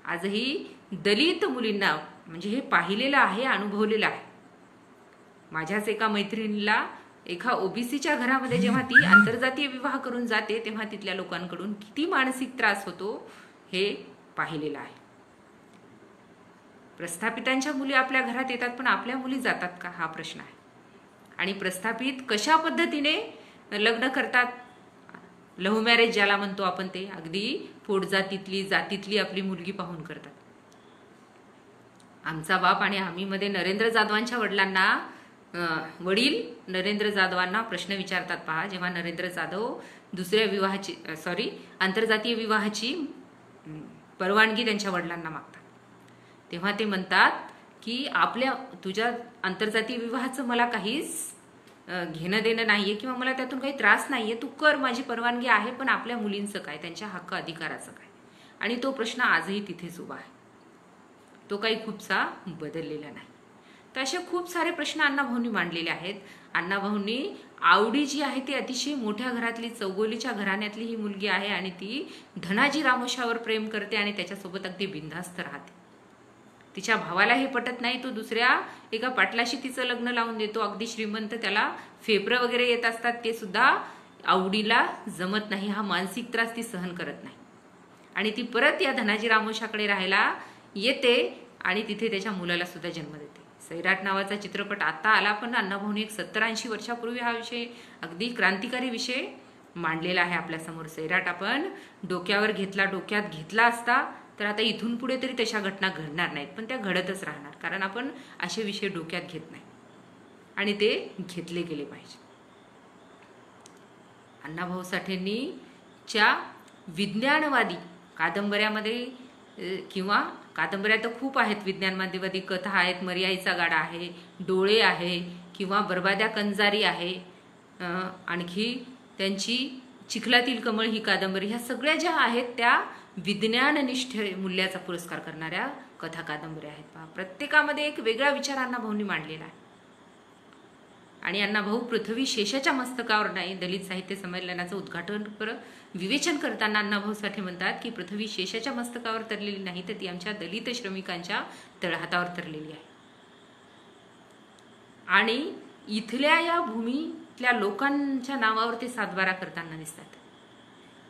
आजही दलित मुलींना म्हणजे हे पाहिलेलं आहे, अनुभवलेलं आहे. माझ्याच एका मैत्रिणीला एका ओबीसीच्या घरामध्ये जेव्हा ती आंतरजातीय विवाह करून जाते तेव्हा तिथल्या लोकांकडून किती मानसिक त्रास होतो हे पाहिलेलं आहे. प्रस्थापितांच्या मुली आपल्या घरात येतात, पण आपल्या मुली जातात का हा प्रश्न आहे. आणि प्रस्थापित कशा पद्धतीने लग्न करतात, लव्ह मॅरेज ज्याला म्हणतो आपण, ते अगदी पोटजातीतली जातीतली आपली मुलगी पाहून करतात. आमचा बाप आणि आम्ही मध्ये नरेंद्र जाधवांच्या वडील नरेंद्र जाधवांना प्रश्न विचारतात पहा, जेव्हा नरेंद्र जाधव दुसऱ्या आंतरजातीय विवाहाची परवानगी त्यांच्या वडिलांना मागतात, तेव्हा ते म्हणतात की तुझ्या आंतरजातीय विवाहाचं मला काहीच घेणं देणं नाहीये किंवा मला त्यातून काही त्रास नाहीये, तू कर, माझी परवानगी आहे, पण आपल्या मुलींचं काय, त्यांच्या हक्क अधिकाराचं काय. आणि तो प्रश्न आजही तिथेच उभा आहे, तो काही खूपसा बदललेला नाही. तर असे खूप सारे प्रश्न अण्णाभाऊंनी मांडलेले आहेत. अण्णाभाऊंनी आवडी जी आहे ती अतिशय मोठ्या घरातली, चौगोलीच्या घराण्यातली ही मुलगी आहे आणि ती धनाजी रामोशावर प्रेम करते आणि त्याच्यासोबत अगदी बिनधास्त राहते. तिच्या भावाला हे पटत नाही, तो दुसऱ्या एका पाटलाशी तिचं लग्न लावून देतो, अगदी श्रीमंत, त्याला फेफरं वगैरे येत असतात, ते सुद्धा आवडीला जमत नाही. हा मानसिक त्रास ती सहन करत नाही आणि ती परत या धनाजी रामोशाकडे राहायला येते आणि तिथे त्याच्या मुलाला सुद्धा जन्म देते. सैराट नावाचा चित्रपट आता आला, पण अण्णाभाऊंनी 70-80 वर्षापूर्वी हा विषय, अगदी क्रांतिकारी विषय मांडलेला आहे आपल्यासमोर. सैराट आपण डोक्यात घेतला असता तर आता इथून पुढे तरी तशा घटना घडणार नाहीत, पण त्या घडतच राहणार, कारण आपण असे विषय डोक्यात घेत नाही आणि ते घेतले गेले पाहिजे. अण्णाभाऊ साठेंनी च्या विज्ञानवादी कादंबऱ्यामध्ये किंवा कादंबऱ्या तर खूप आहेत, विज्ञानवादी कथा आहेत, मर्याईचा गाडा आहे, डोळे आहे किंवा बरबाद्या कंजारी आहे, आणखी त्यांची चिखलातील कमळ ही कादंबरी, ह्या सगळ्या ज्या आहेत त्या विज्ञाननिष्ठ मूल्याचा पुरस्कार करणाऱ्या कथा कादंबऱ्या आहेत. प्रत्येकामध्ये एक वेगळा विचार अण्णाभाऊंनी मांडलेला आहे. आणि अण्णाभाऊ पृथ्वी शेषाच्या मस्तकावर नाही, दलित साहित्य संमेलनाचं उद्घाटन विवेचन करताना अण्णाभाऊ साठे म्हणतात की पृथ्वी शेषाच्या मस्तकावर तरलेली नाही, तर ती आमच्या दलित श्रमिकांच्या तळहातावर तरलेली आहे. आणि इथल्या या भूमीतल्या लोकांच्या नावावर ते सातबारा करताना दिसतात.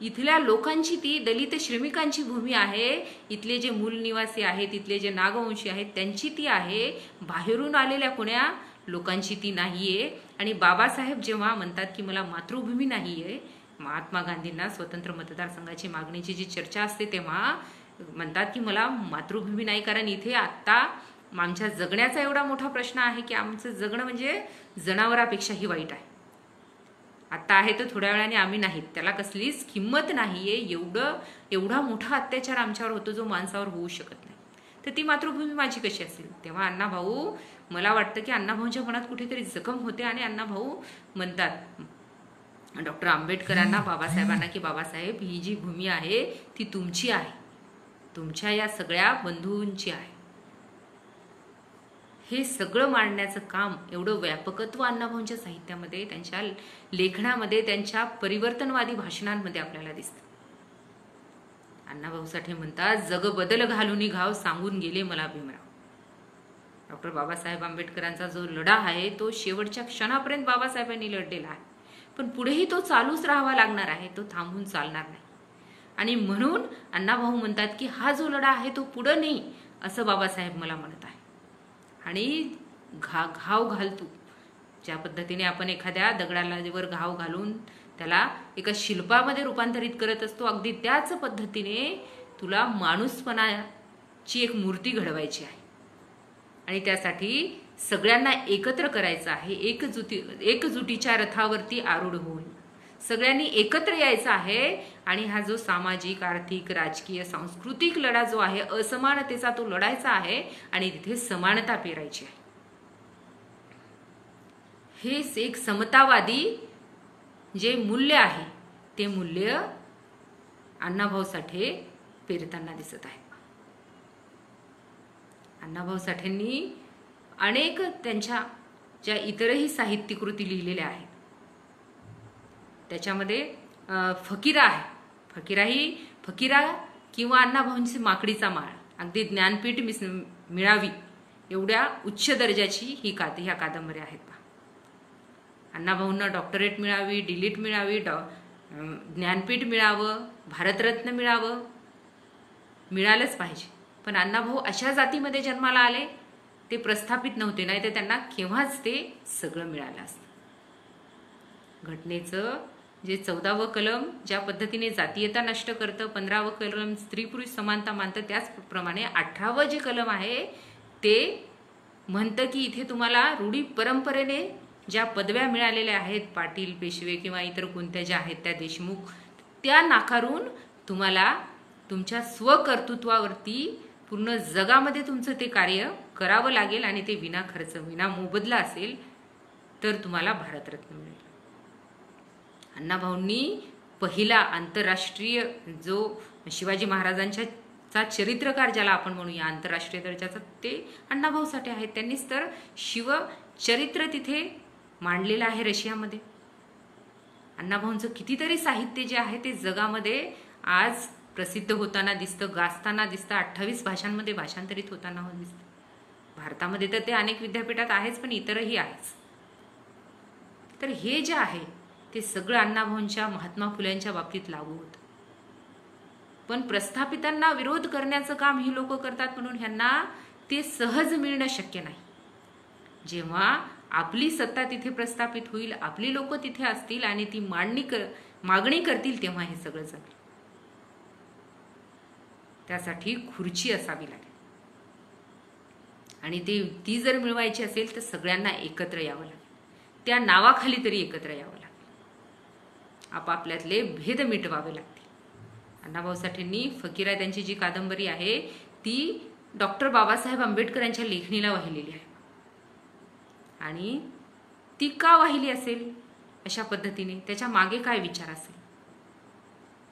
इथल्या लोकांची, ती दलित श्रमिकांची भूमी आहे, इथले जे मूल निवासी आहेत, इथले जे नागवंशी आहेत त्यांची ती आहे, बाहेरून आलेल्या कोण्या लोकांची ती नाहीये. आणि बाबासाहेब जेव्हा म्हणतात की मला मातृभूमी नाहीये, महात्मा गांधींना स्वतंत्र मतदारसंघाची मागणीची जी चर्चा असते तेव्हा म्हणतात की मला मातृभूमी नाही, कारण इथे आत्ता आमच्या जगण्याचा एवढा मोठा प्रश्न आहे की आमचं जगणं म्हणजे जनावरापेक्षाही वाईट आहे. आता आहे तर थोड्या वेळाने आम्ही नाहीत, त्याला कसलीच किंमत नाहीये. एवढा मोठा अत्याचार आमच्यावर होतो जो माणसावर होऊ शकत नाही, तर ती मातृभूमी माझी कशी असेल. तेव्हा अण्णाभाऊ, मला वाटतं की अण्णाभाऊंच्या मनात कुठेतरी जखम होते आणि अण्णाभाऊ म्हणतात डॉक्टर आंबेडकरांना, बाबासाहेबांना की बाबासाहेब, ही जी भूमी आहे ती तुमची आहे, तुमच्या या सगळ्या बंधूंची आहे. हे सगळं मांडण्याचं काम, एवढं व्यापकत्व अण्णाभाऊंच्या साहित्यामध्ये, त्यांच्या लेखनामध्ये, त्यांच्या परिवर्तनवादी भाषणांमध्ये आपल्याला दिसतं. अण्णाभाऊ साठे म्हणतात, जग बदल घालून घाव सांगून गेले मला भीमराव. डॉक्टर बाबासाहेब आंबेडकरांचा जो लढा आहे तो शेवटच्या क्षणापर्यंत बाबासाहेबांनी लढलेला आहे, पण पुढेही तो चालूच राहावा लागणार आहे, तो थांबून चालणार नाही. आणि म्हणून अण्णाभाऊ म्हणतात की हा जो लढा आहे तो पुढे नाही, असं बाबासाहेब मला म्हणत आहे. आणि घाव घालतो, ज्या पद्धतीने आपण एखाद्या दगडाला वर घाव घालून त्याला एका शिल्पामध्ये रूपांतरित करत असतो. अगदी त्याच पद्धतीने तुला माणूसपणाची एक मूर्ती घडवायची आहे आणि त्यासाठी सगळ्यांना एकत्र करायचं आहे. एकजुटीच्या रथावरती आरूढ होऊन सगळ्यांनी एकत्र यायचं आहे आणि हा जो सामाजिक, आर्थिक, राजकीय, सांस्कृतिक लढा जो आहे, असमानतेचा तो लढायचा आहे आणि तिथे समानता पेरायची आहे. हेच एक समतावादी जे मूल्य आहे ते मूल्य अण्णाभाऊ साठे पेरताना दिसत आहे. अण्णाभाऊ साठेंनी अनेक त्यांच्या ज्या इतरही साहित्य कृती लिहिलेल्या आहेत त्याच्यामध्ये फकीरा आहे. फकीरा किंवा अण्णाभाऊंची माकडीचा माळ अगदी ज्ञानपीठ मिळावी एवढ्या उच्च दर्जाची ह्या कादंबऱ्या आहेत. अण्णाभाऊंना डॉक्टरेट मिळावी, डिलीट मिळावी, ज्ञानपीठ मिळावं, भारतरत्न मिळावं, मिळालंच पाहिजे. पण अण्णाभाऊ अशा जातीमध्ये जन्माला आले ते प्रस्थापित नव्हते, नाही तर त्यांना केव्हाच ते सगळं मिळालं असतं. घटनेचं जे 14वं कलम ज्या पद्धतीने जातीयता नष्ट करतं, 15वं कलम स्त्री पुरुष समानता मानतं, त्याचप्रमाणे 18वं जे कलम आहे ते म्हणतं की इथे तुम्हाला रूढी परंपरेने ज्या पदव्या मिळालेल्या आहेत, पाटील, पेशवे किंवा इतर कोणत्या ज्या आहेत त्या देशमुख, त्या नाकारून तुम्हाला तुमच्या स्वकर्तृत्वावरती पूर्ण जगामध्ये तुमचं ते कार्य करावं लागेल आणि ते विना खर्च, विना मोबदला असेल तर तुम्हाला भारतरत्न मिळेल. अण्णाभाऊंनी पहिला आंतरराष्ट्रीय जो शिवाजी महाराजांचा चरित्रकार ज्याला आपण म्हणूया आंतरराष्ट्रीय दर्जाचा, ते अण्णाभाऊ साठे आहेत. त्यांनीच तर शिवचरित्र तिथे मांडलेलं आहे रशियामध्ये. अण्णाभाऊंचं कितीतरी साहित्य जे आहे ते जगामध्ये आज प्रसिद्ध होताना दिसतं, गाजताना दिसतं, 28 भाषांमध्ये भाषांतरित होताना दिसतं. भारतामध्ये तर ते अनेक विद्यापीठात आहेच, पण इतरही आहेच. तर हे जे आहे ते सगळं अण्णाभाऊंच्या, महात्मा फुल्यांच्या बाबतीत लागू होतं. पण प्रस्थापितांना विरोध करण्याचं काम ही लोक करतात म्हणून ह्यांना ते सहज मिळणं शक्य नाही. जेव्हा आपली सत्ता तिथे प्रस्थापित होईल, आपली लोक तिथे असतील आणि ती मागणी करतील, तेव्हा हे सगळं जमेल. त्यासाठी खुर्ची असावी लागेल आणि ती जर मिळवायची असेल तर सगळ्यांना एकत्र यावं लागेल. त्या नावाखाली तरी एकत्र यावं लागेल. आपापल्यातले भेद मिटवावे लागतील. अण्णाभाऊ साठेंनी फकीरा त्यांची जी कादंबरी आहे ती डॉक्टर बाबासाहेब आंबेडकर यांच्या लेखणीला वाहिलेली आहे. आणि ती का वाहिली असेल अशा पद्धतीने, त्याच्या मागे काय विचार असेल,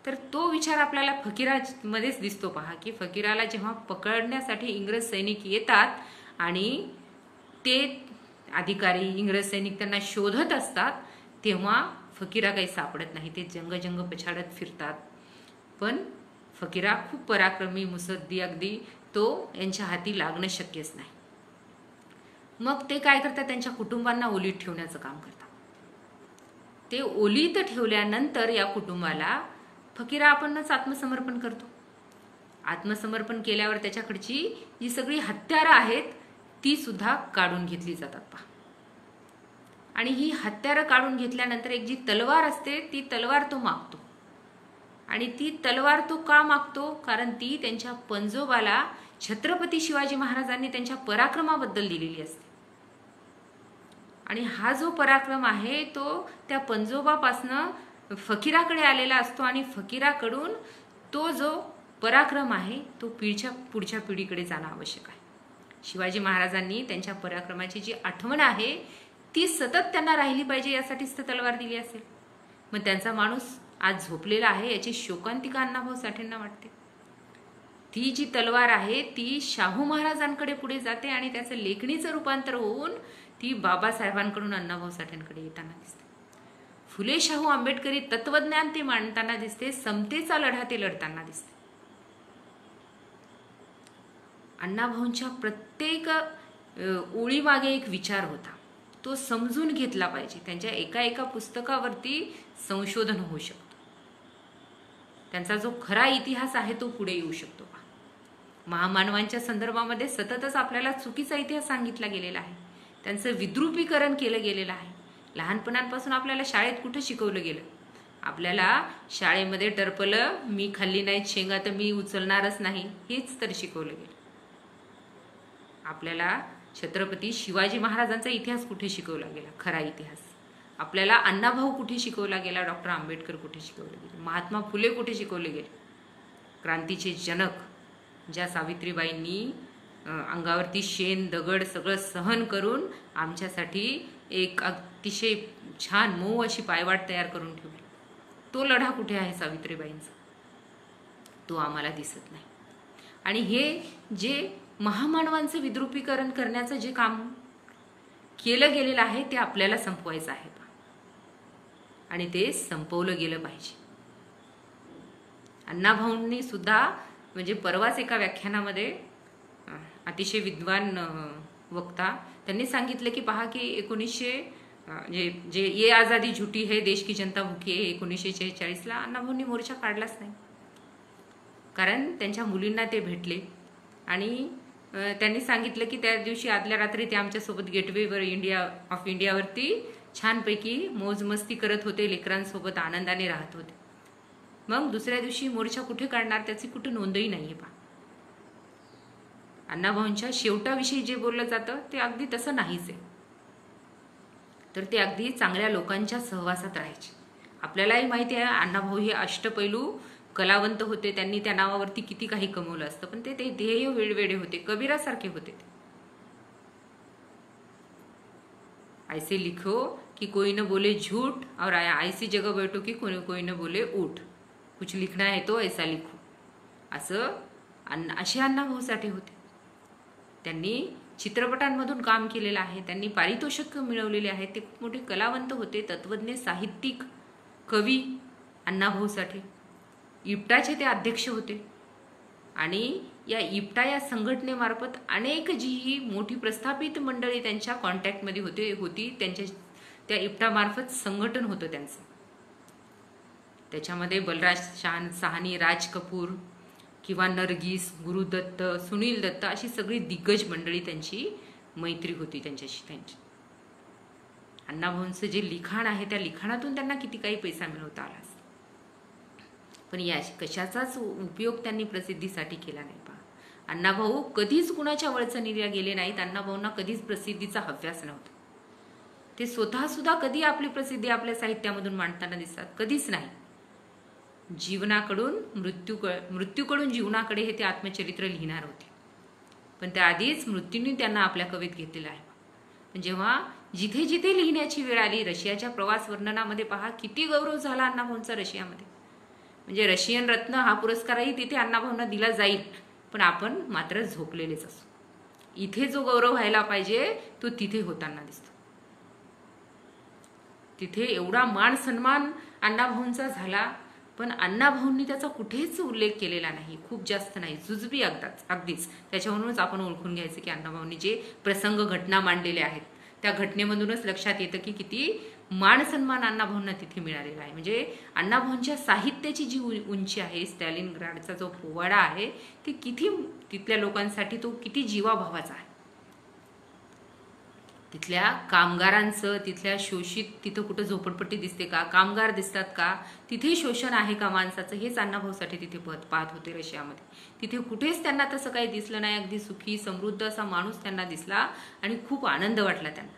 तर तो विचार आपल्याला फकीरामध्येच दिसतो. पहा की फकीराला जेव्हा पकडण्यासाठी इंग्रज सैनिक येतात आणि ते अधिकारी इंग्रज सैनिक त्यांना शोधत असतात, तेव्हा फकीरा काही सापडत नाही. ते जंग पछाडत फिरतात. पण फकीरा खूप पराक्रमी, मुसद्दी, अगदी तो यांच्या हाती लागणं शक्यच नाही. मग ते काय करतात, त्यांच्या कुटुंबांना ओलीत ठेवण्याचं काम करतात. ते ओलीत ठेवल्यानंतर या कुटुंबाला फकीरा आपणच आत्मसमर्पण करतो. आत्मसमर्पण केल्यावर त्याच्याकडची जी सगळी हत्यारं आहेत ती सुद्धा काढून घेतली जातात. पहा, आणि ही हत्यारं काढून घेतल्यानंतर एक जी तलवार असते ती तलवार तो मागतो. आणि ती तलवार तो का मागतो, कारण ती त्यांच्या पंजोबाला छत्रपती शिवाजी महाराजांनी त्यांच्या पराक्रमाबद्दल दिलेली असते. आणि हा जो पराक्रम आहे तो त्या पंजोबापासनं फकीराकडे आलेला असतो आणि फकीराकडून तो जो पराक्रम आहे तो पुढच्या पिढीकडे जाणं आवश्यक आहे. शिवाजी महाराजांनी त्यांच्या पराक्रमाची जी आठवण आहे ती सतत त्यांना राहिली पाहिजे, यासाठीच तर तलवार दिली असेल. मग त्यांचा माणूस आज झोपलेला आहे याची शोकांतिका अण्णाभाऊ साठेंना वाटते. ती जी तलवार आहे ती शाहू महाराजांकडे पुढे जाते आणि त्याचं लेखणीचं रूपांतर होऊन ती बाबासाहेबांकडून अण्णाभाऊ साठेंकडे येताना दिसते. फुले शाहू आंबेडकरी तत्वज्ञान ते मांडताना दिसते. समतेचा लढा ते लढताना दिसते. अण्णाभाऊंच्या प्रत्येक ओळीमागे एक विचार होता, तो समजून घेतला पाहिजे. त्यांच्या एका पुस्तकावरती संशोधन होऊ शकतो. त्यांचा जो खरा इतिहास आहे तो पुढे येऊ शकतो. महामानवांच्या संदर्भामध्ये सततच आपल्याला चुकीचा इतिहास सांगितला गेलेला आहे. त्यांचं विद्रुपीकरण केलं गेलेलं आहे. लहानपणापासून आपल्याला शाळेत कुठं शिकवलं गेलं, आपल्याला शाळेमध्ये टरपलं मी खाल्ली नाही शेंगा तर मी उचलणारच नाही हेच तर शिकवलं गेलं. आपल्याला छत्रपती शिवाजी महाराजांचा इतिहास कुठे शिकवला गेला, खरा इतिहास. आपल्याला अण्णाभाऊ कुठे शिकवला गेला, डॉक्टर आंबेडकर कुठे शिकवले गेले, महात्मा फुले कुठे शिकवले गेले. क्रांतीचे जनक ज्या सावित्रीबाईंनी अंगावरती शेण दगड सगळं सहन करून आमच्यासाठी एक अतिशय छान मऊ अशी पायवाट तयार करून ठेवली. तो लढा कुठे आहे सावित्रीबाईंचा, तो आम्हाला दिसत नाही. आणि हे जे महामानवांचं विद्रुपीकरण करण्याचं जे काम केलं गेलेलं आहे ते आपल्याला संपवायचं आहे आणि ते संपवलं गेलं पाहिजे. अण्णाभाऊंनी सुद्धा म्हणजे परवाच एका व्याख्यानामध्ये अतिशय विद्वान वक्ता त्यांनी सांगितलं की पहा की 1900 जे ये आजादी झुटी है देश की जनता भुकी आहे 1946ला अण्णाभाऊंनी मोर्चा काढलाच नाही. कारण त्यांच्या मुलींना ते भेटले आणि त्यांनी सांगितलं की त्या दिवशी आदल्या रात्री ते आमच्यासोबत गेटवेवर ऑफ इंडियावरती छानपैकी मौज मस्ती करत होते, लेकरांसोबत आनंदाने राहत होते. मग दुसऱ्या दिवशी मोर्चा कुठे काढणार त्याची कुठे नोंदही नाहीये पहा. अण्णाभाऊंच्या शेवटाविषयी जे बोललं जातं ते अगदी तसं नाहीच आहे. तर ते अगदी चांगल्या लोकांच्या सहवासात राहायचे. आपल्यालाही माहिती आहे अण्णाभाऊ हे अष्टपैलू कलावंत होते. त्यांनी त्या नावावरती किती काही कमवलं असतं, पण ते ध्येय वेडवेडे होते, कबीरासारखे होते. ऐसे लिखो कि कोई न बोले झूठ और ऐसी जगह बैठो कि कोई न बोले उठ, कुछ लिखना है तो ऐसा लिखो. असं असे अण्णाभाऊसाठी होते. त्यांनी चित्रपटांमधून काम केलेलं आहे, त्यांनी पारितोषिक मिळवलेले आहे. ते खूप मोठे कलावंत होते, तत्वज्ञ, साहित्यिक, कवी. अण्णाभाऊसाठी इप्टाचे ते अध्यक्ष होते आणि या इप्टा या संघटनेमार्फत अनेक जी मोठी प्रस्थापित मंडळी त्यांच्या कॉन्टॅक्टमध्ये होती. त्यांच्या त्या इप्टामार्फत संघटन होतं त्यांचं. त्याच्यामध्ये बलराज साहनी, राज कपूर किंवा नरगिस, गुरुदत्त, सुनील दत्त अशी सगळी दिग्गज मंडळी त्यांची मैत्री होती त्यांच्याशी. त्यांची अण्णाभाऊंचं जे लिखाण आहे त्या लिखाणातून त्यांना किती काही पैसा मिळवता आला, पण या कशाचाच उपयोग त्यांनी प्रसिद्धीसाठी केला नाही. पहा, अण्णाभाऊ कधीच कुणाच्या वळचणीला गेले नाहीत. अण्णाभाऊंना कधीच प्रसिद्धीचा हव्यास नव्हता. ते स्वतः सुद्धा कधी आपली प्रसिद्धी आपल्या साहित्यामधून मांडताना दिसतात, कधीच नाही. जीवनाकडून मृत्यूकडून जीवनाकडे हे ते आत्मचरित्र लिहिणार होते, पण त्याआधीच मृत्यूने त्यांना आपल्या कवेत घेतलेला आहे. पण जेव्हा जिथे जिथे लिहिण्याची वेळ आली, रशियाच्या प्रवास वर्णनामध्ये पहा किती गौरव झाला अण्णाभाऊंचा रशियामध्ये. म्हणजे रशियन रत्न हा पुरस्कारही तिथे अण्णाभाऊंना दिला जाईल, पण आपण मात्र झोपलेलेच असू. इथे जो गौरव व्हायला पाहिजे तो तिथे होताना दिसतो. तिथे एवढा मान सन्मान अण्णाभाऊंचा झाला, पण अण्णाभाऊंनी त्याचा कुठेच उल्लेख केलेला नाही, खूप जास्त नाही, जुजबी अगदीच. त्याच्यावरूनच आपण ओळखून घ्यायचं की अण्णाभाऊंनी जे प्रसंग घटना मांडलेले आहेत त्या घटनेमधूनच लक्षात येतं की किती मान सन्मान अण्णाभाऊंना तिथे मिळालेला आहे. म्हणजे अण्णाभाऊंच्या साहित्याची जी उंची आहे, स्टॅलिनग्राडचा जो पोवाडा आहे, ती किती तिथल्या लोकांसाठी तो किती जीवाभावाचा आहे. तिथल्या कामगारांचं, तिथल्या शोषित, तिथं कुठं झोपडपट्टी दिसते का, कामगार दिसतात का, तिथे शोषण आहे का माणसाचं, हेच अण्णाभाऊसाठी तिथे पाहत होते रशियामध्ये. तिथे कुठेच त्यांना तसं काही दिसलं नाही. अगदी सुखी समृद्ध असा माणूस त्यांना दिसला आणि खूप आनंद वाटला त्यांना.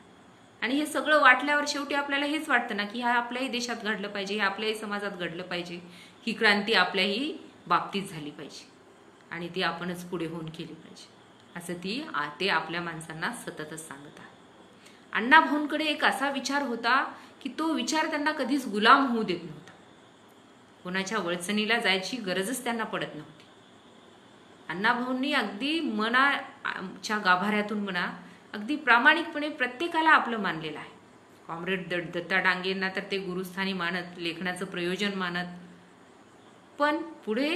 आणि हे सगळं वाटल्यावर शेवटी आपल्याला हेच वाटतं ना की हा आपल्याही देशात घडलं पाहिजे, हे आपल्याही समाजात घडलं पाहिजे, ही क्रांती आपल्याही बाबतीत झाली पाहिजे आणि ती आपणच पुढे होऊन केली पाहिजे, असं ते आपल्या माणसांना सततच सांगत आहे. अण्णाभाऊंकडे एक असा विचार होता की तो विचार त्यांना कधीच गुलाम होऊ देत नव्हता. कोणाच्या वळचणीला जायची गरजच त्यांना पडत नव्हती. अण्णाभाऊंनी अगदी मनाच्या गाभाऱ्यातून म्हणा, अगदी प्रामाणिकपणे प्रत्येकाला आपलं मानलेलं आहे. कॉम्रेड दत्ता डांगेंना तर ते गुरुस्थानी मानत, लेखनाचं प्रयोजन मानत. पण पुढे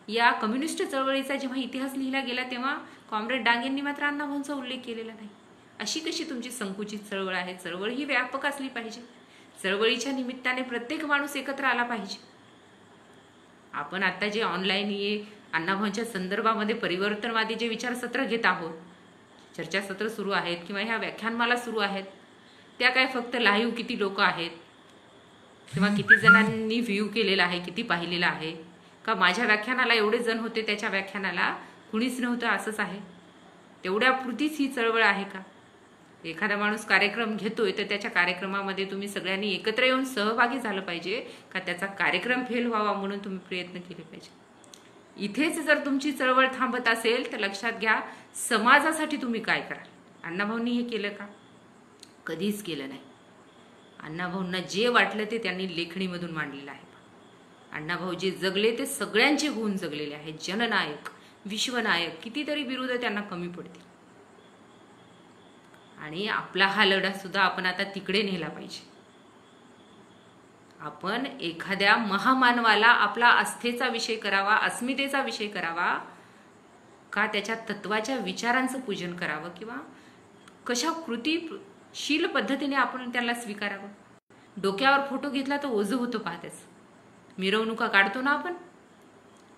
या कम्युनिस्ट चळवळीचा जेव्हा इतिहास लिहिला गेला तेव्हा कॉम्रेड डांगेंनी मात्र अण्णाभाऊंचा उल्लेख केलेला नाही. अशी कशी तुमची संकुचित चळवळ आहे? चळवळ ही व्यापक असली पाहिजे. चळवळीच्या निमित्ताने प्रत्येक माणूस एकत्र आला पाहिजे. आपण आता जे ऑनलाईन अण्णाभाऊंच्या संदर्भामध्ये परिवर्तनवादी जे विचारसत्र घेत आहोत, चर्चासत्र सुरू आहेत किंवा ह्या व्याख्यानमाला सुरू आहेत, त्या काय फक्त लाईव्ह किती लोक आहेत, किंवा किती जणांनी व्ह्यू केलेला आहे, किती पाहिलेला आहे, का माझ्या व्याख्यानाला एवढे जण होते, त्याच्या व्याख्यानाला कुणीच नव्हतं असंच आहे? तेवढ्यापुरतीच ही चळवळ आहे का? एखादा माणूस कार्यक्रम घेतोय तर त्याच्या कार्यक्रमामध्ये तुम्ही सगळ्यांनी एकत्र येऊन सहभागी झालं पाहिजे का त्याचा कार्यक्रम फेल व्हावा म्हणून तुम्ही प्रयत्न केले पाहिजे? इथेच जर तुमची चळवळ थांबत असेल तर लक्षात घ्या, समाजासाठी तुम्ही काय कराल? अण्णाभाऊंनी हे केलं का? कधीच केलं नाही. अण्णाभाऊंना जे वाटलं ते त्यांनी लेखणीमधून मांडलेलं आहे. अण्णाभाऊ जे जगले ते सगळ्यांचे होऊन जगलेले आहेत. जननायक, विश्वनायक, कितीतरी बिरुद त्यांना कमी पडतील. आणि आपला हा लढा सुद्धा आपण आता तिकडे नेला पाहिजे. आपण एखाद्या महामानवाला आपला आस्थेचा विषय करावा, अस्मितेचा विषय करावा का त्याच्या तत्वाच्या विचारांचं पूजन करावं किंवा कशा कृतीशील पद्धतीने आपण त्याला स्वीकारावं? डोक्यावर फोटो घेतला तर ओझं होतं पाहतेच. मिरवणुका काढतो ना आपण,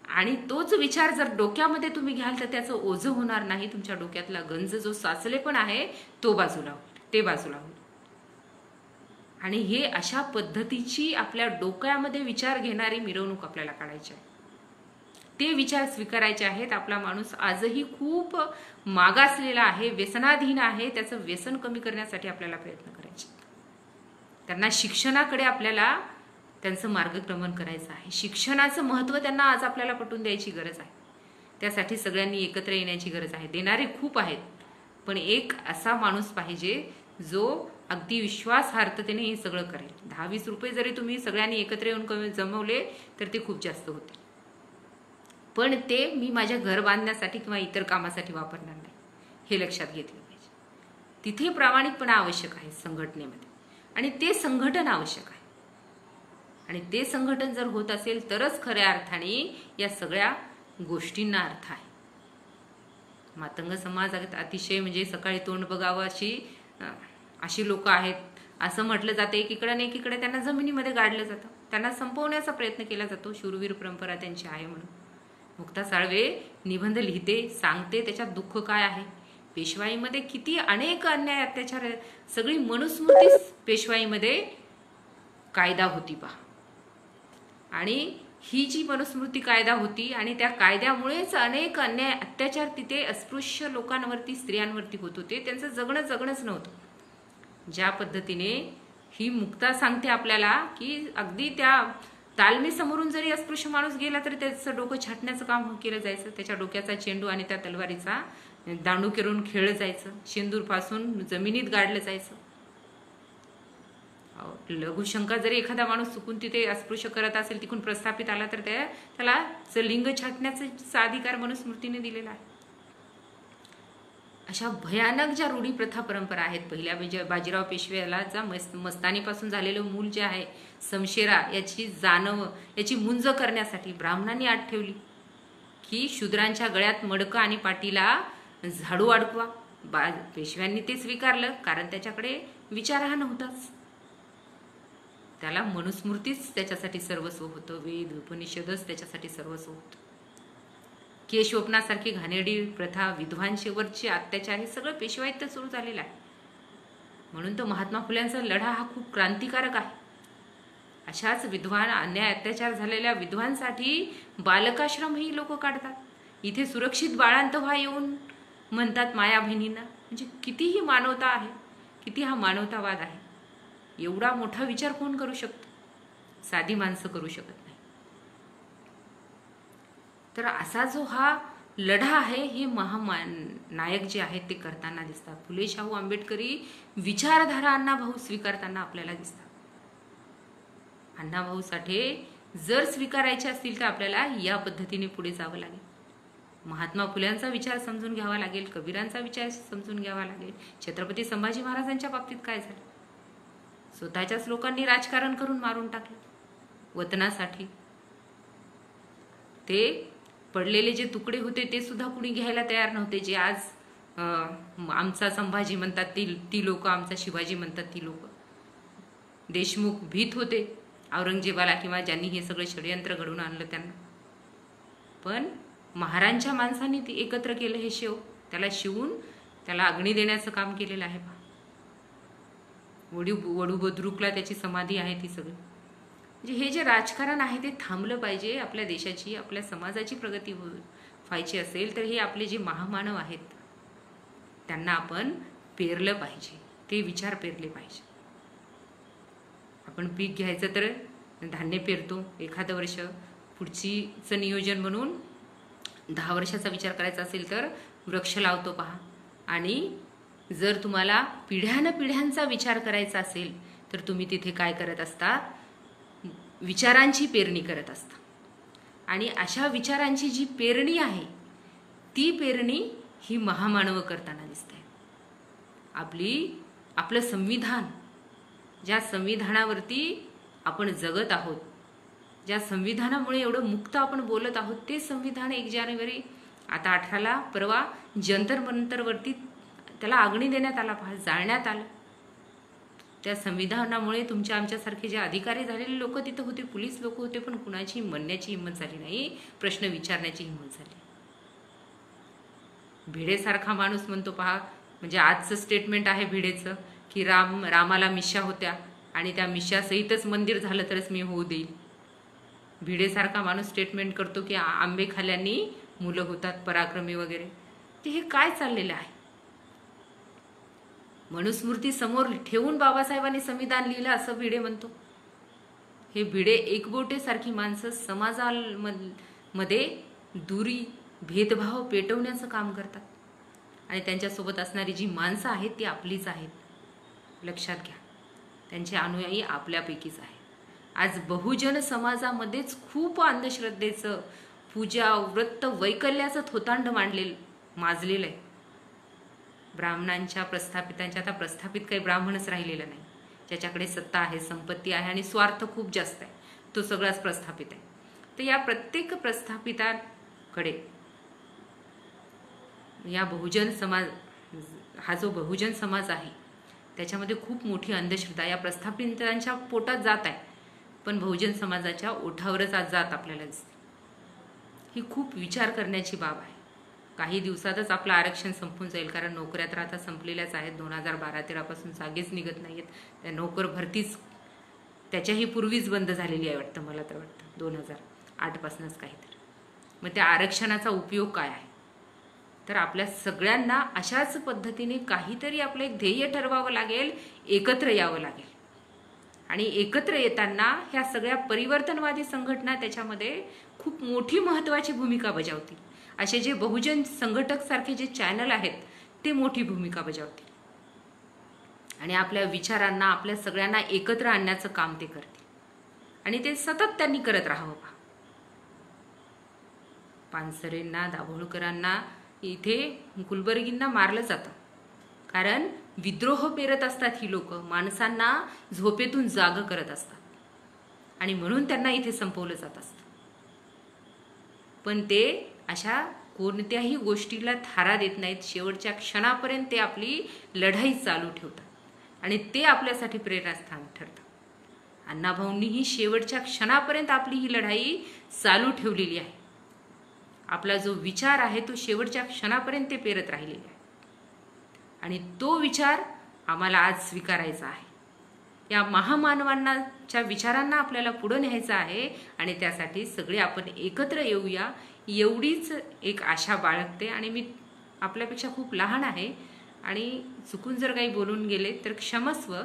आणि तोच विचार जर डोक्यामध्ये तुम्ही घ्याल तर त्याचं ओझं होणार नाही. तुमच्या डोक्यातला गंज जो साचले पण आहे तो बाजूला होईल, ते बाजूला होईल. आणि हे अशा पद्धतीची आपल्या डोक्यामध्ये विचार घेणारी मिरवणूक आपल्याला काढायची आहे. ते विचार स्वीकारायचे आहेत. आपला माणूस आजही खूप मागासलेला आहे, व्यसनाधीन आहे. त्याचं व्यसन कमी करण्यासाठी आपल्याला प्रयत्न करायचे. त्यांना शिक्षणाकडे आपल्याला त्यांचं मार्गक्रमण करायचं आहे. शिक्षणाचं महत्त्व त्यांना आज आपल्याला पटवून द्यायची गरज आहे. त्यासाठी सगळ्यांनी एकत्र येण्याची गरज आहे. देणारे खूप आहेत, पण एक असा माणूस पाहिजे जो अगदी विश्वासार्थतेने हे सगळं करेल. 10-20 रुपये जरी तुम्ही सगळ्यांनी एकत्र येऊन जमवले तर ते खूप जास्त होते, पण ते मी माझ्या घर बांधण्यासाठी किंवा इतर कामासाठी वापरणार नाही, हे लक्षात घेतलं पाहिजे. तिथे प्रामाणिकपणा आवश्यक आहे संघटनेमध्ये, आणि ते संघटन आवश्यक आहे. आणि ते संघटन जर होत असेल तरच खऱ्या अर्थाने या सगळ्या गोष्टींना अर्थ आहे. मातंग समाजात अतिशय म्हणजे सकाळी तोंड बघावं अशी लोक आहेत. असं म्हटलं जातं एकीकडे आणि एकीकडे त्यांना जमिनीमध्ये गाडलं जातं, त्यांना संपवण्याचा प्रयत्न केला जातो. शूरवीर परंपरा त्यांची आहे म्हणून. मुक्ता साळवे निबंध लिहिते, सांगते त्याच्यात दुःख काय आहे. पेशवाईमध्ये किती अनेक अन्याय अत्याचार, सगळी मनुस्मृती पेशवाईमध्ये कायदा होती पहा. आणि ही जी मनुस्मृती कायदा होती आणि त्या कायद्यामुळेच अनेक अन्याय अत्याचार तिथे अस्पृश्य लोकांवरती, स्त्रियांवरती होत होते. त्यांचं जगणंच नव्हतं. ज्या पद्धतीने ही मुक्ता सांगते आपल्याला की अगदी त्या तालमीसमोरून जरी अस्पृश्य माणूस गेला तरी त्याचं डोकं छाटण्याचं काम केलं जायचं. त्याच्या डोक्याचा चेंडू आणि त्या तलवारीचा दांडू करून खेळलं जायचं. शेंदूर पासून जमिनीत गाडलं जायचं. लघुशंका जरी एखादा माणूस चुकून तिथे अस्पृश्य करत असेल, तिकून प्रस्थापित आला तर त्याला लिंग छाटण्याचा अधिकार मनुस्मृतीने दिलेला आहे. अशा भयानक ज्या रूढी प्रथा परंपरा आहेत. पहिल्या बाजीराव पेशव्याला मस्तानीपासून झालेलं मूल जे आहे समशेरा, याची मुंज करण्यासाठी ब्राह्मणांनी अट ठेवली की शूद्रांच्या गळ्यात मडकं आणि पाठीला झाडू अडकवा. पेशव्यांनी ते स्वीकारलं, कारण त्याच्याकडे विचार हा नव्हताच. त्याला मनुस्मृतीच त्याच्यासाठी सर्वस्व होतं, वेद उपनिषदच त्याच्यासाठी सर्वस्व होतं. केशवपनासारखी घाणेरडी प्रथा, विद्वान शेवटचे अत्याचार, हे सगळं पेशवाईत सुरू झालेलं आहे. म्हणून तो महात्मा फुल्यांचा लढा हा खूप क्रांतिकारक आहे. अशाच विद्वान, अन्याय अत्याचार झालेल्या विद्वांसाठी बालकाश्रम ही लोक काढतात. इथे सुरक्षित बाळांत व्हा येऊन म्हणतात माया बहिणींना. म्हणजे कितीही मानवता आहे, किती हा मानवतावाद आहे. एवढा मोठा विचार कोण करू शकतो? साधी माणसं करू शकत नाही. तर असा जो हा लढा आहे, हे महानायक जे आहेत ते करताना दिसतात. फुले शाहू आंबेडकरी विचारधारा अण्णाभाऊ स्वीकारताना आपल्याला दिसतात. अण्णाभाऊ साठे जर स्वीकारायचे असतील तर आपल्याला या पद्धतीने पुढे जावं लागेल. महात्मा फुल्यांचा विचार समजून घ्यावा लागेल, कबीरांचा विचार समजून घ्यावा लागेल. छत्रपती संभाजी महाराजांच्या बाबतीत काय झालं? स्वतःच्याच लोकांनी राजकारण करून मारून टाकलं वतनासाठी. ते पडलेले जे तुकडे होते ते सुद्धा कुणी घ्यायला तयार नव्हते. जे आज आमचा संभाजी म्हणतात ती लोक, आमचा शिवाजी म्हणतात ती लोक. देशमुख भीत होते औरंगजेबाला किंवा ज्यांनी हे सगळं षडयंत्र घडवून आणलं त्यांना. पण महाराजांच्या माणसांनी ते एकत्र केलं हे शेव. त्याला शिवून त्याला अग्नी देण्याचं काम केलेलं आहे. वडू बुद्रुकला त्याची समाधी आहे ती सगळी. म्हणजे हे जे राजकारण आहे ते थांबलं पाहिजे. आपल्या देशाची, आपल्या समाजाची प्रगती व्हायची असेल तर हे आपले जे महामानव आहेत त्यांना आपण पेरलं पाहिजे, ते विचार पेरले पाहिजे. आपण पीक घ्यायचं तर धान्य पेरतो एखादं वर्ष, पुढचीचं नियोजन म्हणून 10 वर्षाचा विचार करायचा असेल तर वृक्ष लावतो पहा. आणि जर तुम्हाला पिढ्यानपिढ्यांचा विचार करायचा असेल तर तुम्ही तिथे काय करत असता, विचारांची पेरणी करत असता. आणि अशा विचारांची जी पेरणी आहे ती पेरणी ही महामानव करताना दिसते. आपलं संविधान, ज्या संविधानावरती आपण जगत आहोत, ज्या संविधानामुळे एवढं मुक्त आपण बोलत आहोत, ते संविधान 1 जानेवारी आता 18ला परवा जंतर मंतरवरती त्याला अग्नी देण्यात आला, जाळण्यात आलं. त्या संविधानामुळे तुमच्या आमच्यासारखे जे अधिकारी झालेले लोक तिथं होते, पोलीस लोक होते, पण कुणाची म्हणण्याची हिंमत झाली नाही, प्रश्न विचारण्याची हिंमत झाली. भिडेसारखा माणूस म्हणतो पहा, म्हणजे आजचं स्टेटमेंट आहे भिडेचं की रामाला मिश्या होत्या आणि त्या मिश्यासहितच मंदिर झालं तरच मी होऊ देईल. भिडेसारखा माणूस स्टेटमेंट करतो की आंबे खाल्ल्यानी मुलं होतात पराक्रमी वगैरे. ते हे काय चाललेलं आहे? मनुस्मृती समोर ठेवून बाबासाहेबांनी संविधान लिहिलं असं भिडे म्हणतो. हे भिडे एकबोटेसारखी माणसं समाजामध्ये दुरी, भेदभाव पेटवण्याचं काम करतात. आणि त्यांच्यासोबत असणारी जी माणसं आहेत ती आपलीच आहेत, लक्षात घ्या. त्यांचे अनुयायी आपल्यापैकीच आहे. आज बहुजन समाजामध्येच खूप अंधश्रद्धेचं, पूजा, व्रत, वैकल्याचं थोतांड माजलेलं आहे. ब्राह्मणांच्या, प्रस्थापितांच्या, आता प्रस्थापित काही ब्राह्मणच राहिलेलं नाही. ज्याच्याकडे सत्ता आहे, संपत्ती आहे आणि स्वार्थ खूप जास्त आहे, तो सगळाच प्रस्थापित आहे. तर या प्रत्येक प्रस्थापिताकडे या बहुजन समाज, हा जो बहुजन समाज आहे त्याच्यामध्ये खूप मोठी अंधश्रद्धा या प्रस्थापितांच्या पोटात जात आहे, पण बहुजन समाजाच्या ओठावरच आज जात आपल्याला दिसते. ही खूप विचार करण्याची बाब आहे. काही दिवसातच आपलं आरक्षण संपून जाईल, कारण नोकऱ्या तर आता संपलेल्याच आहेत. 2012-13 पासून जागेच निघत नाहीत. त्या नोकर भरतीच त्याच्याही पूर्वीच बंद झालेली आहे वाटतं, मला तर वाटतं 2008 पासूनच काहीतरी. मग त्या आरक्षणाचा उपयोग काय आहे? तर आपल्या सगळ्यांना अशाच पद्धतीने काहीतरी आपलं एक ध्येय ठरवावं लागेल, एकत्र यावं लागेल. आणि एकत्र येताना ह्या सगळ्या परिवर्तनवादी संघटना त्याच्यामध्ये खूप मोठी महत्त्वाची भूमिका बजावतील. असे जे बहुजन संघटक सारखे जे चॅनल आहेत ते मोठी भूमिका बजावतील आणि आपल्या विचारांना, आपल्या सगळ्यांना एकत्र आणण्याचं काम ते करतील. आणि ते सतत त्यांनी करत राहावं. पानसरेंना, दाभोळकरांना, इथे कुलबर्गींना मारलं जातं, कारण विद्रोह पेरत असतात ही लोक, माणसांना झोपेतून जाग करत असतात आणि म्हणून त्यांना इथे संपवलं जात असतं. पण ते अशा कोणत्याही गोष्टीला थारा देत नाहीत. शेवटच्या क्षणापर्यंत ते आपली लढाई चालू ठेवतात आणि ते आपल्यासाठी प्रेरणास्थान ठरतं. अण्णाभाऊंनीही शेवटच्या क्षणापर्यंत आपली ही लढाई चालू ठेवलेली आहे. आपला जो विचार आहे तो शेवटच्या क्षणापर्यंत ते पेरत राहिलेला आहे आणि तो विचार आम्हाला आज स्वीकारायचा आहे. या महामानवांच्या विचारांना आपल्याला पुढे न्यायचं आहे आणि त्यासाठी सगळे आपण एकत्र येऊया, एवढीच एक आशा बाळगते. आणि मी आपल्यापेक्षा खूप लहान आहे आणि चुकून जर काही बोलून गेले तर क्षमस्व.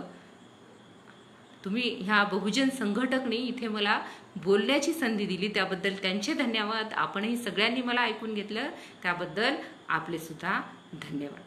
तुम्ही ह्या बहुजन संघटकनी इथे मला बोलण्याची संधी दिली त्याबद्दल त्यांचे धन्यवाद. आपणही सगळ्यांनी मला ऐकून घेतलं त्याबद्दल आपले सुद्धा धन्यवाद.